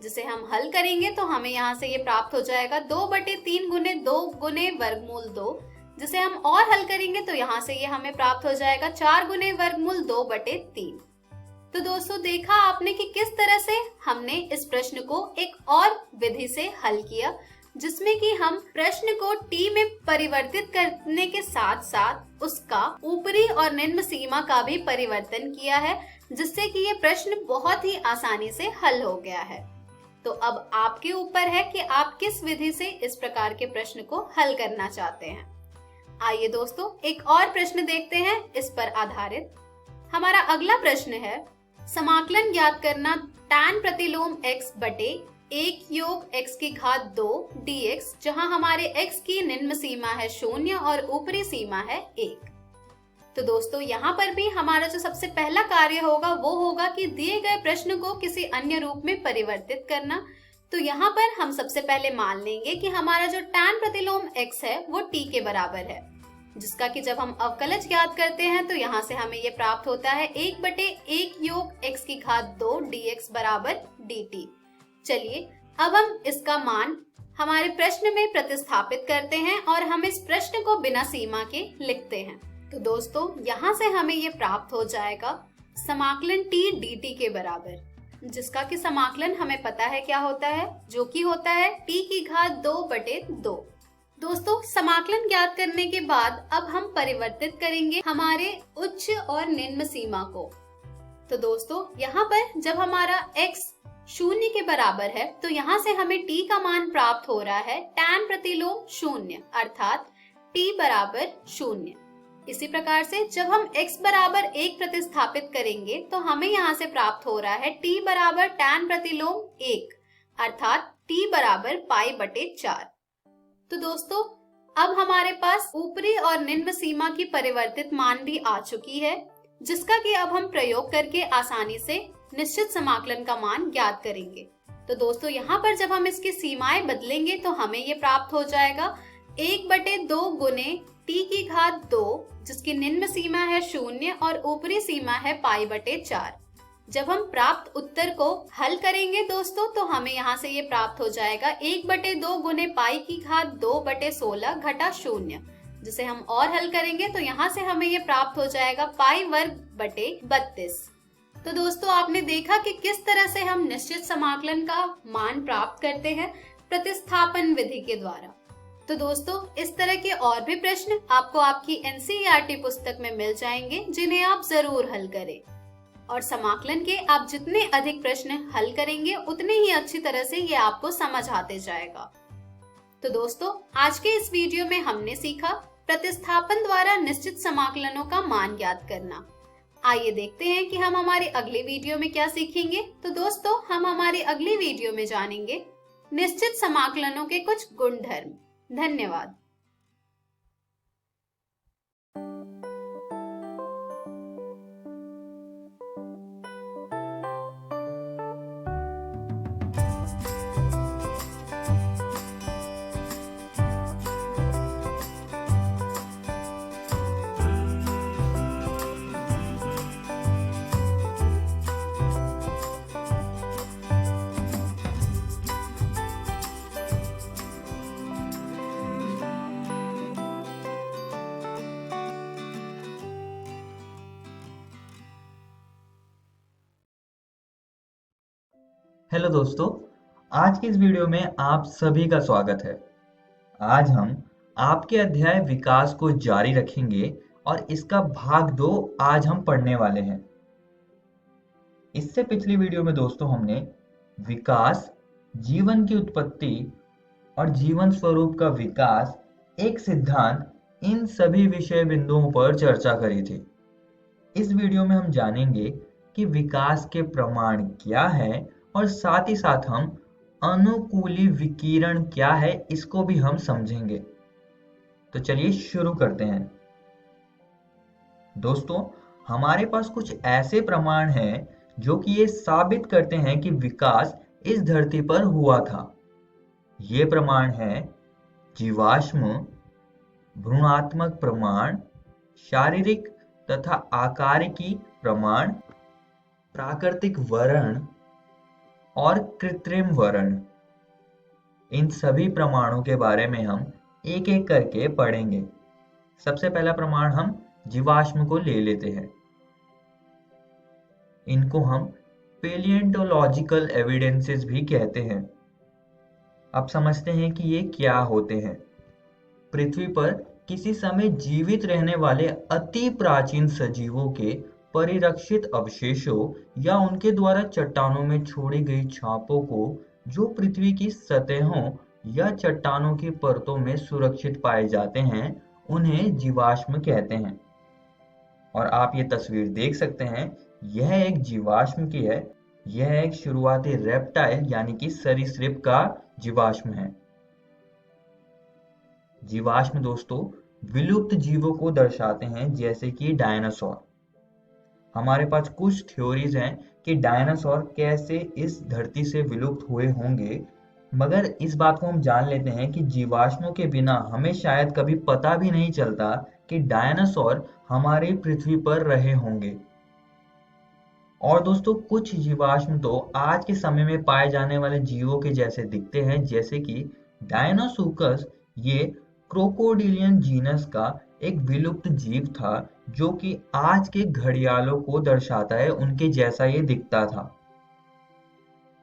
जिसे हम हल करेंगे तो हमें यहाँ से ये प्राप्त हो जाएगा 2/3 गुने 2 गुने वर्गमूल 2, जिसे हम और हल करेंगे तो यहाँ से ये हमें प्राप्त हो जाएगा 4 गुने वर्गमूल 2/3। तो दोस्तों देखा आपने कि किस तरह से हमने इस प्रश्न को एक और विधि से हल किया, जिसमें कि हम प्रश्न को t में परिवर्तित करने के साथ साथ उसका ऊपरी और निम्न सीमा का भी परिवर्तन किया है, जिससे कि ये प्रश्न बहुत ही आसानी से हल हो गया है। तो अब आपके ऊपर है कि आप किस विधि से इस प्रकार के प्रश्न को हल करना चाहते हैं। आइए दोस्तों एक और प्रश्न देखते हैं इस पर आधारित। हमारा अगला प्रश्न है समाकलन ज्ञात करना tan प्रतिलोम x बटे 1 योग x की घात 2 dx, जहां हमारे x की निम्न सीमा है 0 और ऊपरी सीमा है 1। तो दोस्तों यहाँ पर भी हमारा जो सबसे पहला कार्य होगा वो होगा कि दिए गए प्रश्न को किसी अन्य रूप में परिवर्तित करना। तो यहाँ पर हम सबसे पहले मान लेंगे कि हमारा जो tan प्रतिलोम x है वो t के बराबर है, जिसका कि जब हम अवकलज ज्ञात करते हैं तो यहाँ से हमें ये प्राप्त होता है 1/1 योग x की घात 2 dx बराबर dt। चलिए अब हम इसका मान हमारे प्रश्न में प्रतिस्थापित करते हैं और हम इस प्रश्न को बिना सीमा के लिखते हैं। तो दोस्तों यहाँ से हमें ये प्राप्त हो जाएगा समाकलन t dt के बराबर, जिसका कि समाकलन हमें पता है क्या होता है, जो कि होता है t की घात 2/2। दोस्तों समाकलन ज्ञात करने के बाद अब हम परिवर्तित करेंगे हमारे उच्च और निम्न सीमा को। तो दोस्तों यहाँ पर जब हमारा x 0 के बराबर है तो यहाँ से हमें t का मान प्राप्त हो रहा है tan प्रतिलोम 0 अर्थात t बराबर 0। इसी प्रकार से जब हम x बराबर 1 प्रतिस्थापित करेंगे तो हमें यहाँ से प्राप्त हो रहा है t बराबर tan प्रतिलोम 1 अर्थात t बराबर π/4। तो दोस्तों अब हमारे पास ऊपरी और निम्न सीमा की परिवर्तित मान भी आ चुकी है, जिसका कि अब हम प्रयोग करके आसानी से निश्चित समाकलन का मान ज्ञात करेंगे। तो दोस्तों यहाँ पर जब हम इसकी सीमाएं बदलेंगे तो हमें ये प्राप्त हो जाएगा 1/2 गुने t की घात 2, जिसकी निम्न सीमा है 0 और ऊपरी सीमा है π/4। जब हम प्राप्त उत्तर को हल करेंगे दोस्तों तो हमें यहाँ से ये प्राप्त हो जाएगा 1/2 गुने पाई की घात 2/16 घटा 0, जिसे हम और हल करेंगे तो यहाँ से हमें ये प्राप्त हो जाएगा π² 32। तो दोस्तों आपने देखा कि किस तरह से हम निश्चित समाकलन का मान प्राप्त करते हैं प्रतिस्थापन विधि के द्वारा। तो दोस्तों इस तरह के और भी प्रश्न आपको आपकी NCERT पुस्तक में मिल जाएंगे, जिन्हें आप जरूर हल करें। और समाकलन के आप जितने अधिक प्रश्न हल करेंगे उतने ही अच्छी तरह से ये आपको समझ आते जाएगा। तो दोस्तों आज के इस वीडियो में हमने सीखा प्रतिस्थापन द्वारा निश्चित समाकलनों का मान ज्ञात करना। आइए देखते हैं कि हम हमारी अगली वीडियो में क्या सीखेंगे। तो दोस्तों हम हमारी अगली वीडियो में जानेंगे निश्चित समाकलनों के कुछ गुणधर्म। धन्यवाद। हेलो दोस्तों, आज की इस वीडियो में आप सभी का स्वागत है। आज हम आपके अध्याय विकास को जारी रखेंगे और इसका भाग 2 आज हम पढ़ने वाले हैं। इससे पिछली वीडियो में दोस्तों हमने विकास, जीवन की उत्पत्ति और जीवन स्वरूप का विकास, एक सिद्धांत, इन सभी विषय बिंदुओं पर चर्चा करी थी। इस वीडियो में हम जानेंगे कि विकास के प्रमाण क्या है और साथ ही साथ हम अनुकूली विकिरण क्या है इसको भी हम समझेंगे। तो चलिए शुरू करते हैं। दोस्तों, हमारे पास कुछ ऐसे प्रमाण हैं जो कि ये साबित करते हैं कि विकास इस धरती पर हुआ था। ये प्रमाण हैं जीवाश्म, भ्रूणात्मक प्रमाण, शारीरिक तथा आकारिकी प्रमाण, प्राकृतिक वर्ण और कृत्रिम वर्ण। इन सभी प्रमाणों के बारे में हम एक एक करके पढ़ेंगे। सबसे पहला प्रमाण हम जीवाश्म को ले लेते हैं। इनको हम पेलिएंटोलॉजिकल एविडेंसेस भी कहते हैं। अब समझते हैं कि ये क्या होते हैं। पृथ्वी पर किसी समय जीवित रहने वाले अति प्राचीन सजीवों के परिरक्षित अवशेषों या उनके द्वारा चट्टानों में छोड़ी गई छापों को जो पृथ्वी की सतहों या चट्टानों की परतों में सुरक्षित पाए जाते हैं, उन्हें जीवाश्म कहते हैं। और आप ये तस्वीर देख सकते हैं, यह एक जीवाश्म की है। यह एक शुरुआती रेप्टाइल यानी कि सरीसृप का जीवाश्म है। जीवाश्म दोस्तों विलुप्त जीवों को दर्शाते हैं, जैसे कि डायनासोर। हमारे पास कुछ थ्योरीज हैं कि डायनासोर कैसे इस धरती से विलुप्त हुए होंगे, मगर इस बात को हम जान लेते हैं कि जीवाश्मों के बिना हमें शायद कभी पता भी नहीं चलता कि डायनासोर हमारी पृथ्वी पर रहे होंगे। और दोस्तों कुछ जीवाश्म तो आज के समय में पाए जाने वाले जीवों के जैसे दिखते हैं, जैसे कि डायनोसुकस। ये क्रोकोडिलियन जीनस का एक विलुप्त जीव था जो कि आज के घड़ियालों को दर्शाता है, उनके जैसा ये दिखता था।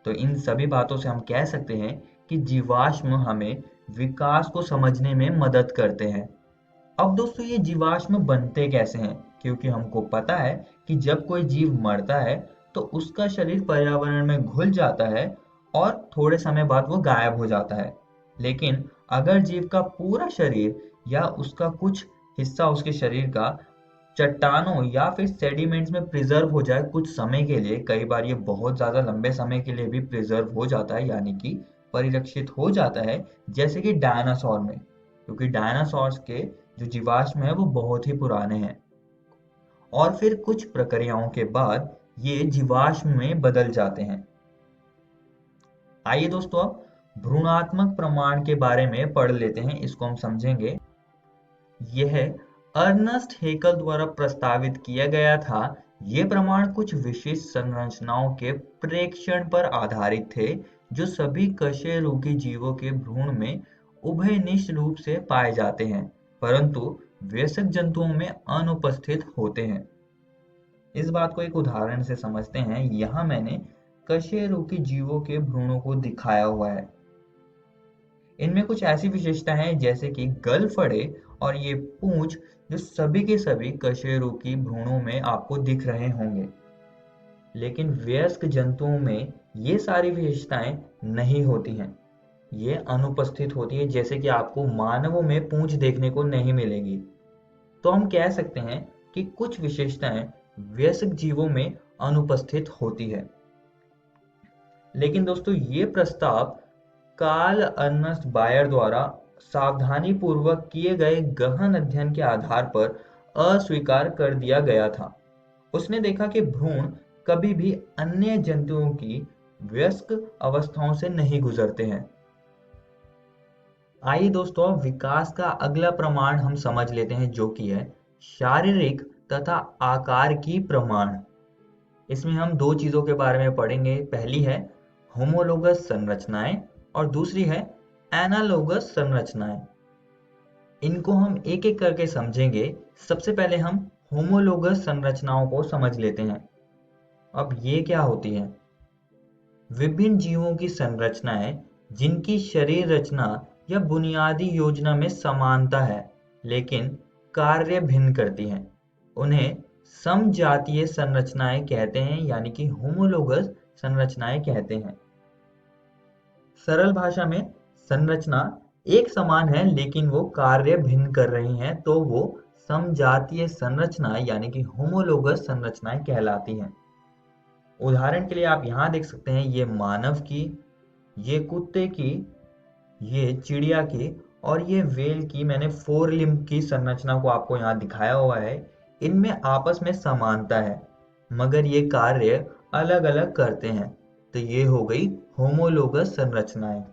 तो इन सभी बातों से हम कह सकते हैं कि जीवाश्म हमें विकास को समझने में मदद करते हैं। अब दोस्तों ये जीवाश्म बनते कैसे हैं, क्योंकि हमको पता है कि जब कोई जीव मरता है तो उसका शरीर पर्यावरण में घुल जाता है और थोड़े समय बाद वो गायब हो जाता है। लेकिन अगर जीव का पूरा शरीर या उसका कुछ हिस्सा उसके शरीर का चट्टानों या फिर सेडिमेंट्स में प्रिजर्व हो जाए कुछ समय के लिए, कई बार ये बहुत ज्यादा लंबे समय के लिए भी प्रिजर्व हो जाता है, यानी कि परिरक्षित हो जाता है, जैसे कि डायनासोर में, क्योंकि डायनासोर्स के जो जीवाश्म है वो बहुत ही पुराने हैं। और फिर कुछ प्रक्रियाओं के बाद ये जीवाश्म में बदल जाते हैं। आइए दोस्तों अब भ्रूणात्मक प्रमाण के बारे में पढ़ लेते हैं, इसको हम समझेंगे। यह अर्नस्ट हेकल द्वारा प्रस्तावित किया गया था। ये प्रमाण कुछ विशिष्ट संरचनाओं के प्रेक्षण पर आधारित थे जो सभी कशेरुकी जीवों के भ्रूण में उभयनिष्ठ रूप से पाए जाते हैं, परंतु वयस्क जंतुओं में अनुपस्थित होते हैं। इस बात को एक उदाहरण से समझते हैं। यहाँ मैंने कशेरुकी जीवों के भ्रूणों को दिखाया हुआ है। इनमें कुछ ऐसी विशेषता हैं जैसे कि गलफड़े और ये पूंछ, जो सभी के सभी कशेरुकी भ्रूणों में आपको दिख रहे होंगे। लेकिन वयस्क जंतुओं में ये सारी विशेषताएं नहीं होती हैं, ये अनुपस्थित होती है, जैसे कि आपको मानवों में पूंछ देखने को नहीं मिलेगी। तो हम कह सकते हैं कि कुछ विशेषताएं वयस्क जीवों में अनुपस्थित होती है। लेकिन दोस्तों ये प्रस्ताव कार्ल अर्नस्ट बायर द्वारा सावधानी पूर्वक किए गए गहन अध्ययन के आधार पर अस्वीकार कर दिया गया था। उसने देखा कि भ्रूण कभी भी अन्य जंतुओं की वयस्क अवस्थाओं से नहीं गुजरते हैं। आइए दोस्तों अब विकास का अगला प्रमाण हम समझ लेते हैं, जो कि है शारीरिक तथा आकार की प्रमाण। इसमें हम दो चीजों के बारे में पढ़ेंगे। पहली है होमोलोगस संरचनाएं और दूसरी है एनालोगस संरचनाएं। इनको हम एक एक करके समझेंगे। सबसे पहले हम होमोलोगस संरचनाओं को समझ लेते हैं। अब ये क्या होती है? विभिन्न जीवों की संरचनाएं जिनकी शरीर रचना या बुनियादी योजना में समानता है लेकिन कार्य भिन्न करती हैं, उन्हें समजातीय संरचनाएं कहते हैं, यानी कि होमोलोगस संरचनाएं कहते हैं। सरल भाषा में संरचना एक समान है लेकिन वो कार्य भिन्न कर रही हैं, तो वो समजातीय संरचना यानी कि होमोलोगस संरचनाएं कहलाती हैं। उदाहरण के लिए आप यहाँ देख सकते हैं, ये मानव की, ये कुत्ते की, ये चिड़िया की और ये व्हेल की मैंने 4 लिम्ब की संरचना को आपको यहाँ दिखाया हुआ है। इनमें आपस में समानता है मगर ये कार्य अलग अलग करते हैं, तो ये हो गई होमोलोगस संरचनाएं।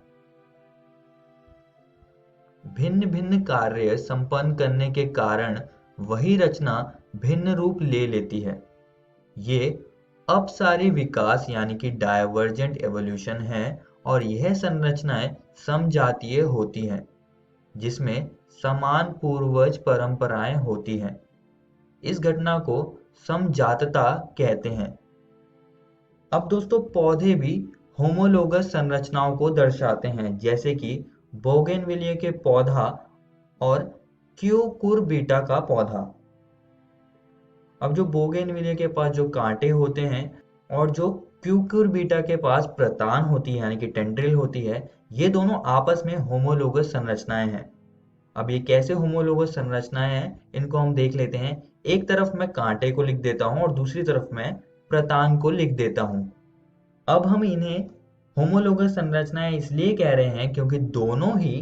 भिन्न भिन्न कार्य संपन्न करने के कारण वही रचना भिन्न रूप ले लेती है। ये अपसारी विकास यानी कि डायवर्जेंट एवोल्यूशन है और यह संरचनाएं समजातीय होती हैं जिसमें समान पूर्वज परंपराएं होती हैं। इस घटना को समजातता कहते हैं। अब दोस्तों, पौधे भी होमोलोगस संरचनाओं को दर्शाते हैं, जैसे कि बोगेनविलिया के पौधा और क्यूकुरबिटा का पौधा। अब जो बोगेनविलिया के पास जो कांटे होते हैं और जो क्यूकुरबिटा के पास प्रतान होती है यानी कि टेंड्रिल होती है, ये दोनों आपस में होमोलोगस संरचनाएं हैं। अब ये कैसे होमोलोगस संरचनाएं हैं इनको हम देख लेते हैं। एक तरफ मैं कांटे को लिख देता हूं और दूसरी तरफ मैं प्रतान को लिख देता हूं। अब हम इन्हें होमोलोगस संरचनाएं इसलिए कह रहे हैं क्योंकि दोनों ही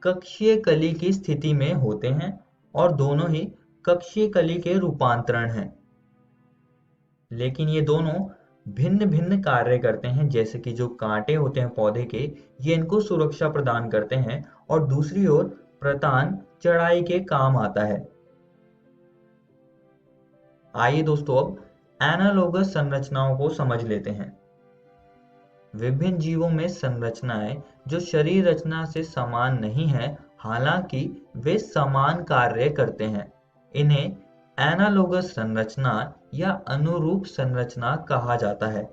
कक्षीय कली की स्थिति में होते हैं और दोनों ही कक्षीय कली के रूपांतरण हैं, लेकिन ये दोनों भिन्न भिन्न कार्य करते हैं। जैसे कि जो कांटे होते हैं पौधे के, ये इनको सुरक्षा प्रदान करते हैं और दूसरी ओर प्रतान चढ़ाई के काम आता है। आइए दोस्तों, अब एनालोगस संरचनाओं को समझ लेते हैं। विभिन्न जीवों में संरचनाएं जो शरीर रचना से समान नहीं है, हालांकि वे समान कार्य करते हैं, इन्हें एनालोगस संरचना या अनुरूप संरचना कहा जाता है।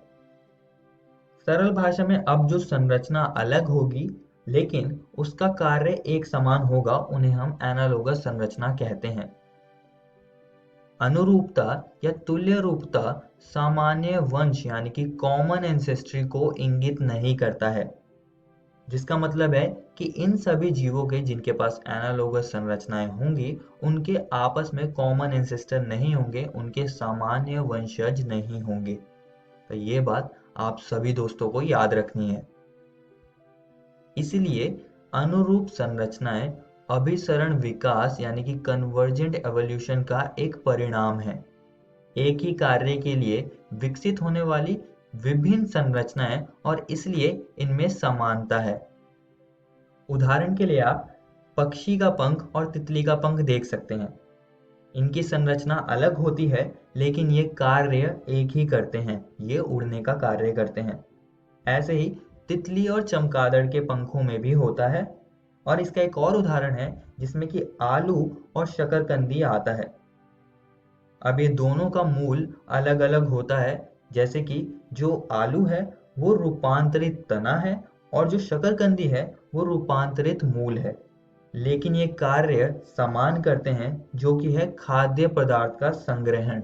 सरल भाषा में अब जो संरचना अलग होगी लेकिन उसका कार्य एक समान होगा, उन्हें हम एनालोगस संरचना कहते हैं। अनुरूपता या तुल्य रूपता सामान्य वंश यानी कि कॉमन एंसेस्ट्री को इंगित नहीं करता है, जिसका मतलब है कि इन सभी जीवों के जिनके पास एनालोगस संरचनाएं होंगी उनके आपस में कॉमन एंसेस्टर नहीं होंगे, उनके सामान्य वंशज नहीं होंगे। तो ये बात आप सभी दोस्तों को याद रखनी है। इसलिए अनुरूप संरचनाएं अभिसरण विकास यानी कि कन्वर्जेंट एवोल्यूशन का एक परिणाम है। एक ही कार्य के लिए विकसित होने वाली विभिन्न संरचनाएं और इसलिए इनमें समानता है। उदाहरण के लिए आप पक्षी का पंख और तितली का पंख देख सकते हैं। इनकी संरचना अलग होती है लेकिन ये कार्य एक ही करते हैं, ये उड़ने का कार्य करते हैं। ऐसे ही तितली और चमगादड़ के पंखों में भी होता है। और इसका एक और उदाहरण है जिसमें कि आलू और शकरकंदी आता है। अब ये दोनों का मूल अलग अलग होता है, जैसे कि जो आलू है वो रूपांतरित तना है और जो शकरकंदी है वो रूपांतरित मूल है, लेकिन ये कार्य समान करते हैं जो कि है खाद्य पदार्थ का संग्रहण।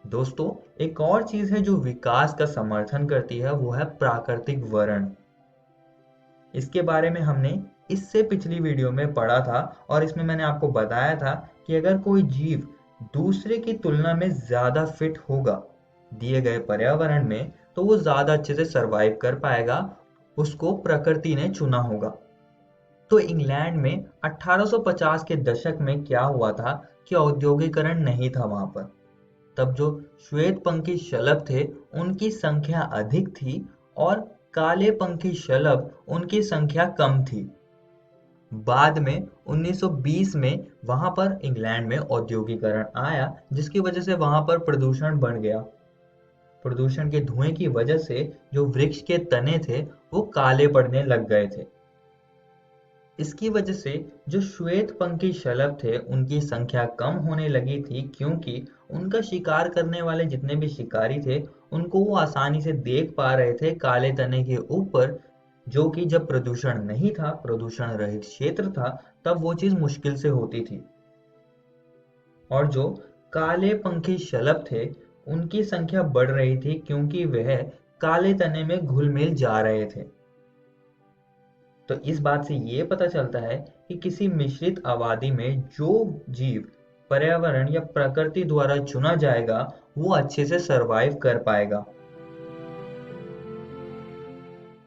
दोस्तों, एक और चीज है जो विकास का समर्थन करती है, वो है प्राकृतिक वर्ण। इसके बारे में हमने इससे पिछली वीडियो में पढ़ा था और इसमें मैंने आपको बताया था कि अगर कोई जीव दूसरे की तुलना में ज्यादा फिट होगा दिए गए पर्यावरण में तो वो ज्यादा अच्छे से सरवाइव कर पाएगा, उसको प्रकृति ने चुना होगा। तो इंग्लैंड में 1850 के दशक में क्या हुआ था कि औद्योगिकरण नहीं था वहां पर। तब जो श्वेत पंखी शलभ थे उनकी संख्या अधिक थी और काले पंखी शलभ उनकी संख्या कम थी। बाद में 1920 में वहां पर इंग्लैंड में औद्योगिकरण आया जिसकी वजह से वहां पर प्रदूषण बढ़ गया। प्रदूषण के धुएं की वजह से जो वृक्ष के तने थे वो काले पड़ने लग गए थे। इसकी वजह से जो श्वेत पंखी शलभ थे उनकी संख्या कम होने लगी थी, क्योंकि उनका शिकार करने वाले जितने भी शिकारी थे उनको वो आसानी से देख पा रहे थे काले तने के ऊपर, जो कि जब प्रदूषण नहीं था, प्रदूषण रहित क्षेत्र था, तब वो चीज मुश्किल से होती थी। और जो काले पंखी शलभ थे उनकी संख्या बढ़ रही थी, क्योंकि वह काले तने में घुल मिल जा रहे थे। तो इस बात से ये पता चलता है कि किसी मिश्रित आबादी में जो जीव पर्यावरण या प्रकृति द्वारा चुना जाएगा वो अच्छे से सरवाइव कर पाएगा।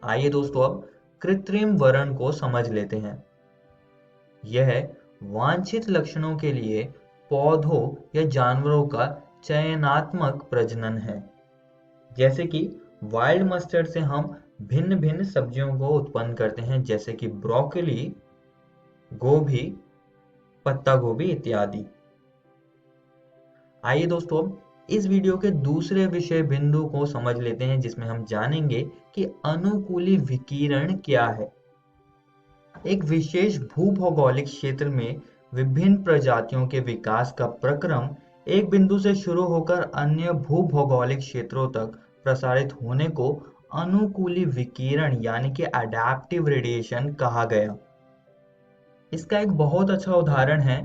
आइए दोस्तों, अब कृत्रिम वर्ण को समझ लेते हैं। यह वांछित लक्षणों के लिए पौधों या जानवरों का चयनात्मक प्रजनन है। जैसे कि वाइल्ड मस्टर्ड से हम भिन्न भिन्न सब्जियों को उत्पन्न करते हैं, जैसे कि ब्रोकली, गोभी, पत्ता गोभी इत्यादि। आइए दोस्तों, इस वीडियो के दूसरे विषय बिंदु को समझ लेते हैं, जिसमें हम जानेंगे कि अनुकूली विकिरण क्या है। एक विशेष भूभौगोलिक क्षेत्र में विभिन्न प्रजातियों के विकास का प्रक्रम एक बिंदु से शुरू होकर अन्य भूभौगोलिक क्षेत्रों तक प्रसारित होने को अनुकूली विकिरण यानी कि अडैप्टिव रेडिएशन कहा गया। इसका एक बहुत अच्छा उदाहरण है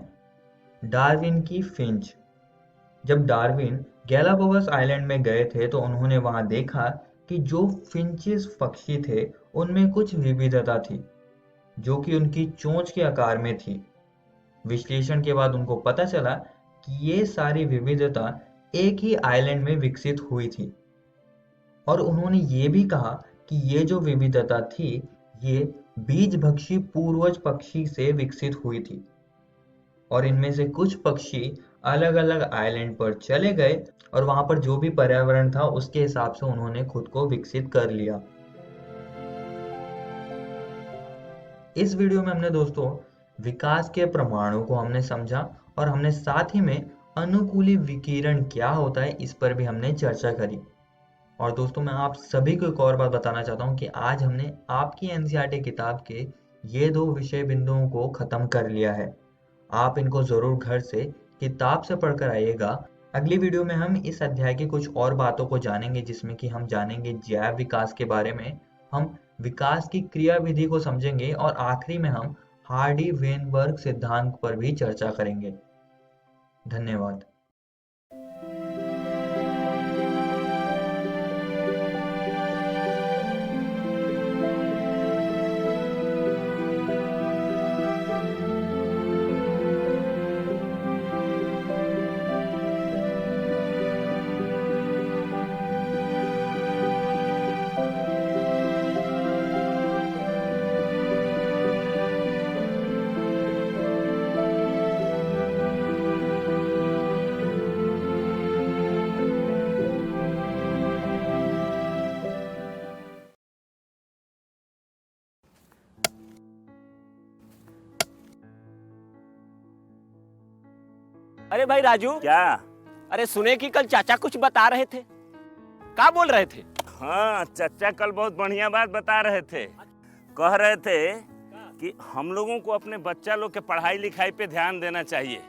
डार्विन की फिंच। जब डार्विन गैलापागोस आइलैंड में गए थे तो उन्होंने वहां देखा कि जो फिंचेस पक्षी थे उनमें कुछ विविधता थी, जो कि उनकी चोंच के आकार में थी। विश्लेषण के बाद उनको पता चला कि ये सारी विविधता एक ही आइलैंड में विकसित हुई थी, और उन्होंने ये भी कहा कि ये जो विविधता थी ये बीजभक्षी पूर्वज पक्षी से विकसित हुई थी, और इनमें से कुछ पक्षी अलग अलग आइलैंड पर चले गए और वहां पर जो भी पर्यावरण था उसके हिसाब से उन्होंने खुद को विकसित कर लिया। इस वीडियो में हमने दोस्तों विकास के प्रमाणों को हमने समझा, और हमने साथ ही में अनुकूली विकिरण क्या होता है इस पर भी हमने चर्चा करी। और दोस्तों, मैं आप सभी को एक और बात बताना चाहता हूँ कि आज हमने आपकी एनसीईआरटी किताब के ये 2 विषय बिंदुओं को खत्म कर लिया है। आप इनको जरूर घर से किताब से पढ़कर आइएगा। अगली वीडियो में हम इस अध्याय की कुछ और बातों को जानेंगे, जिसमें कि हम जानेंगे जैव विकास के बारे में, हम विकास की क्रिया विधि को समझेंगे, और आखिरी में हम हार्डी वेनबर्ग सिद्धांत पर भी चर्चा करेंगे। धन्यवाद। अरे भाई राजू, क्या? अरे सुने कि कल चाचा कुछ बता रहे थे, क्या बोल रहे थे? हाँ, चाचा कल बहुत बढ़िया बात बता रहे थे। कह रहे थे कि हम लोगों को अपने बच्चा लोग के पढ़ाई लिखाई पे ध्यान देना चाहिए।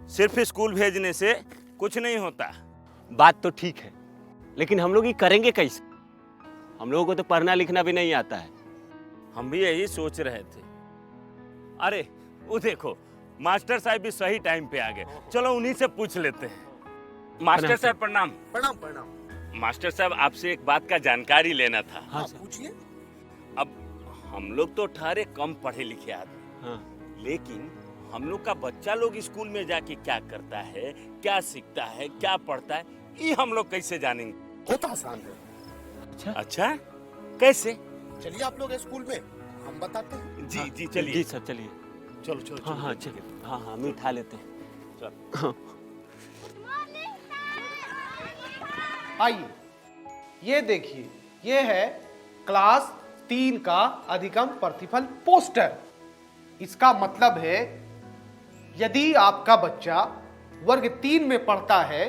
सिर्फ स्कूल भेजने से कुछ नहीं होता। बात तो ठीक है, लेकिन हम लोग ये करेंगे कैसे? हम लोगों को तो पढ़ना लिखना भी नहीं आता है। हम भी यही सोच रहे थे। अरे वो देखो, मास्टर साहब भी सही टाइम पे आ गए। चलो उन्हीं से पूछ लेते हैं। मास्टर साहब प्रणाम। प्रणाम प्रणाम। मास्टर साहब, आपसे एक बात का जानकारी लेना था। हाँ पूछिए। अब हम लोग तो ठहरे कम पढ़े लिखे आदमी, हाँ। लेकिन हम लोग का बच्चा लोग स्कूल में जाके क्या करता है, क्या सीखता है, क्या पढ़ता है, ये हम लोग कैसे जानेंगे? बहुत आसान है। अच्छा, कैसे? चलिए आप लोग स्कूल में, हम बताते हैं। जी जी चलिए। जी सर, चलिए। चलो चलो। हाँ हाँ चलिए। हाँ हाँ, मीठा लेते हैं। आइए, ये देखिए, ये है क्लास 3 का अधिगम प्रतिफल पोस्टर। इसका मतलब है यदि आपका बच्चा वर्ग 3 में पढ़ता है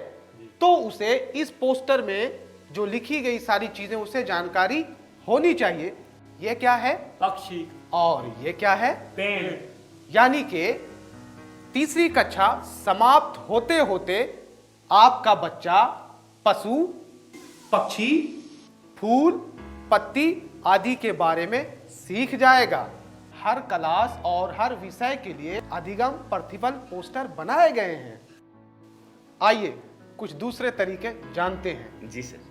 तो उसे इस पोस्टर में जो लिखी गई सारी चीजें उसे जानकारी होनी चाहिए। ये क्या है? पक्षी। और ये क्या है? पेड़। यानी कि तीसरी कक्षा समाप्त होते होते आपका बच्चा पशु, पक्षी, फूल, पत्ती आदि के बारे में सीख जाएगा। हर क्लास और हर विषय के लिए अधिगम प्रतिफल पोस्टर बनाए गए हैं। आइए कुछ दूसरे तरीके जानते हैं। जी सर।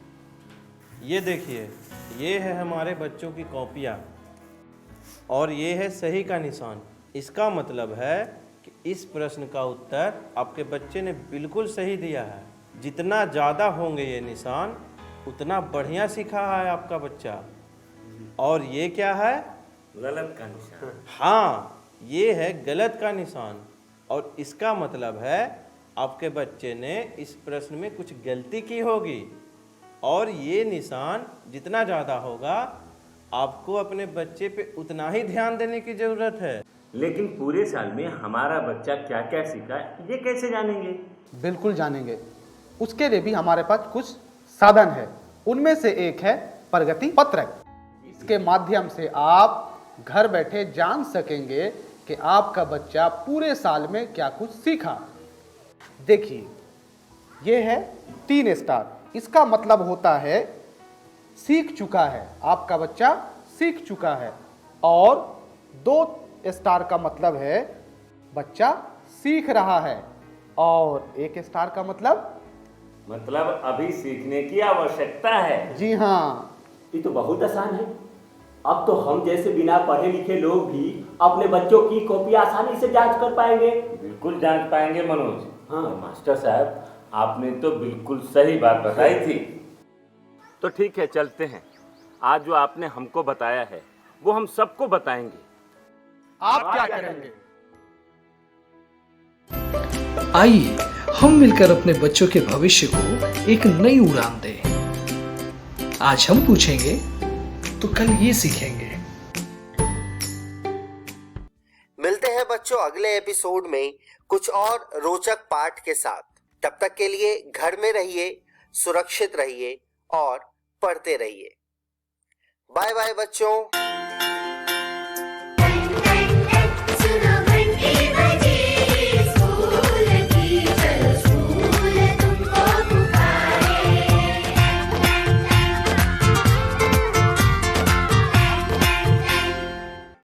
ये देखिए, ये है हमारे बच्चों की कॉपियाँ और ये है सही का निशान। इसका मतलब है कि इस प्रश्न का उत्तर आपके बच्चे ने बिल्कुल सही दिया है। जितना ज़्यादा होंगे ये निशान उतना बढ़िया सीखा है आपका बच्चा। और ये क्या है? गलत का निशान। हाँ, ये है गलत का निशान और इसका मतलब है आपके बच्चे ने इस प्रश्न में कुछ गलती की होगी। और ये निशान जितना ज़्यादा होगा आपको अपने बच्चे पे उतना ही ध्यान देने की ज़रूरत है। लेकिन पूरे साल में हमारा बच्चा क्या क्या सीखा ये कैसे जानेंगे? बिल्कुल जानेंगे। उसके लिए भी हमारे पास कुछ साधन है। उनमें से एक है प्रगति पत्रक। इसके माध्यम से आप घर बैठे जान सकेंगे कि आपका बच्चा पूरे साल में क्या कुछ सीखा। देखिए, ये है 3 स्टार। इसका मतलब होता है सीख चुका है, आपका बच्चा सीख चुका है। और 2 स्टार का मतलब है बच्चा सीख रहा है। और 1 स्टार का मतलब अभी सीखने की आवश्यकता है। जी हाँ, ये तो बहुत आसान है। अब तो हम जैसे बिना पढ़े लिखे लोग भी अपने बच्चों की कॉपी आसानी से जांच कर पाएंगे। बिल्कुल जांच पाएंगे मनोज। हाँ। मास्टर साहब, आपने तो बिल्कुल सही बात बताई थी। तो ठीक है, चलते हैं। आज जो आपने हमको बताया है वो हम सबको बताएंगे। आप क्या करेंगे? आइए हम मिलकर अपने बच्चों के भविष्य को एक नई उड़ान दें। आज हम पूछेंगे तो कल ये सीखेंगे। मिलते हैं बच्चों अगले एपिसोड में कुछ और रोचक पाठ के साथ। तब तक के लिए घर में रहिए, सुरक्षित रहिए और पढ़ते रहिए। बाय बाय बच्चों।